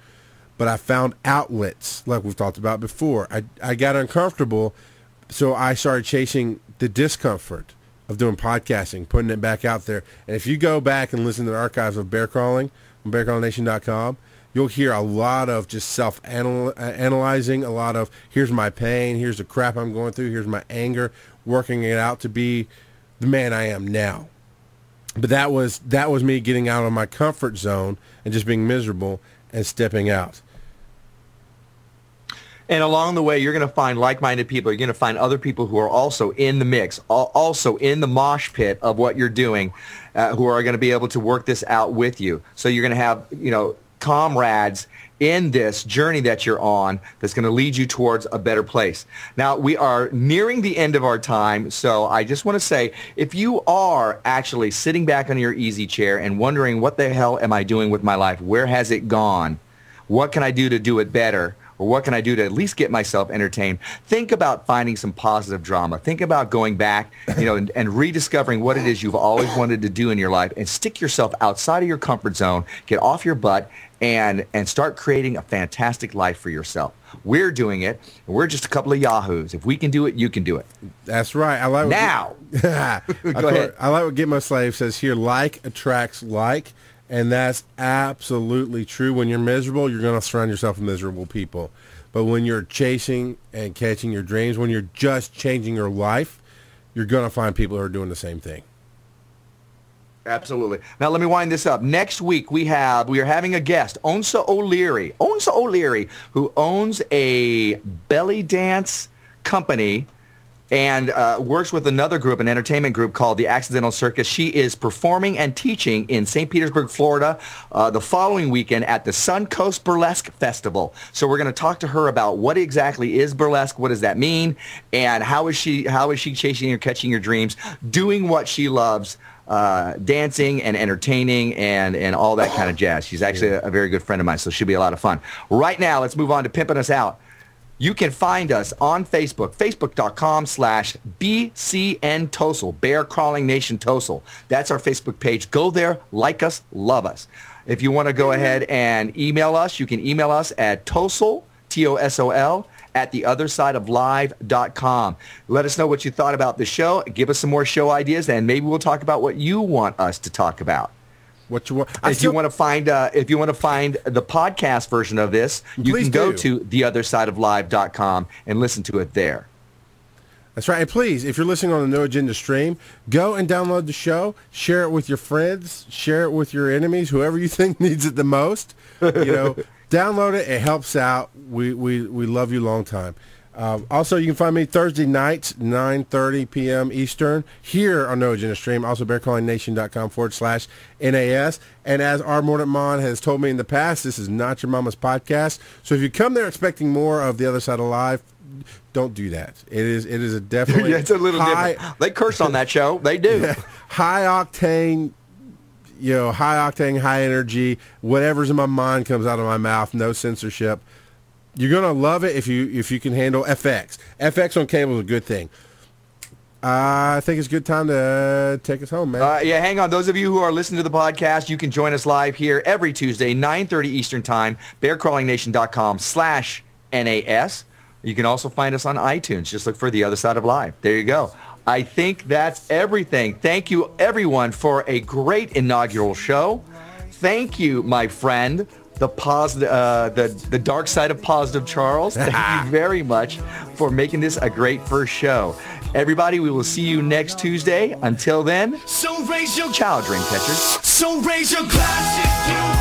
But I found outlets, like we've talked about before. I got uncomfortable. So I started chasing the discomfort of doing podcasting, putting it back out there. And if you go back and listen to the archives of bear crawling on bearcrawlingnation.com, you'll hear a lot of just self-analyzing, a lot of here's my pain, here's the crap I'm going through, here's my anger, working it out to be the man I am now. But that was me getting out of my comfort zone and just being miserable and stepping out. And along the way, you're going to find like-minded people. You're going to find other people who are also in the mix, also in the mosh pit of what you're doing, who are going to be able to work this out with you. So you're going to have, comrades in this journey that you're on that's going to lead you towards a better place. Now, we are nearing the end of our time, so I just want to say, if you are actually sitting back on your easy chair and wondering, what the hell am I doing with my life? Where has it gone? What can I do to do it better? Or what can I do to at least get myself entertained? Think about finding some positive drama. Think about going back, and rediscovering what it is you've always wanted to do in your life, and stick yourself outside of your comfort zone, get off your butt, and start creating a fantastic life for yourself. We're doing it, and we're just a couple of yahoos. If we can do it, you can do it. That's right. I like now. Go ahead. I like what Get My Slave says here. Like attracts like. And that's absolutely true. When you're miserable, you're going to surround yourself with miserable people. But when you're chasing and catching your dreams, when you're just changing your life, you're going to find people who are doing the same thing. Absolutely. Now, let me wind this up. Next week, we are having a guest, Onsa O'Leary, who owns a belly dance company and works with another group, an entertainment group called the Accidental Circus. She is performing and teaching in St. Petersburg, Florida, the following weekend at the Suncoast Burlesque Festival. So we're going to talk to her about what exactly is burlesque, what does that mean, and how is she chasing or catching your dreams, doing what she loves, dancing and entertaining and all that kind of jazz. She's actually a very good friend of mine, so she'll be a lot of fun. Right now, let's move on to Pimpin' Us Out. You can find us on Facebook, facebook.com/BCN Tosol, Bear Crawling Nation Tosol. That's our Facebook page. Go there, like us, love us. If you want to go ahead and email us, you can email us at Tosol, Tosol, at theothersideoflive.com. Let us know what you thought about the show. Give us some more show ideas, and maybe we'll talk about what you want us to talk about. What you want? If you want to find the podcast version of this, you can go to theothersideoflive.com and listen to it there. That's right. And please, if you're listening on the No Agenda stream, go and download the show, share it with your friends, share it with your enemies, whoever you think needs it the most. Download it. It helps out. We love you long time. Also, you can find me Thursday nights, 9:30 p.m. Eastern, here on No Agenda Stream. Also, bearcrawlingnation.com/NAS. And as our Mordant Mon has told me in the past, this is not your mama's podcast. So if you come there expecting more of The Other Side of Live, don't do that. It is a definitely it's a little different. They curse on that show. They do. High octane, high energy. Whatever's in my mind comes out of my mouth. No censorship. You're going to love it if you can handle FX. FX on cable is a good thing. I think it's a good time to take us home, man. Hang on. Those of you who are listening to the podcast, you can join us live here every Tuesday, 9:30 Eastern Time, bearcrawlingnation.com/NAS. You can also find us on iTunes. Just look for The Other Side of Live. There you go. I think that's everything. Thank you, everyone, for a great inaugural show. Thank you, my friend, the dark side of positive Charles. Thank you very much for making this a great first show. Everybody, we will see you next Tuesday. Until then, so raise your ciao, dream catchers. So raise your glasses.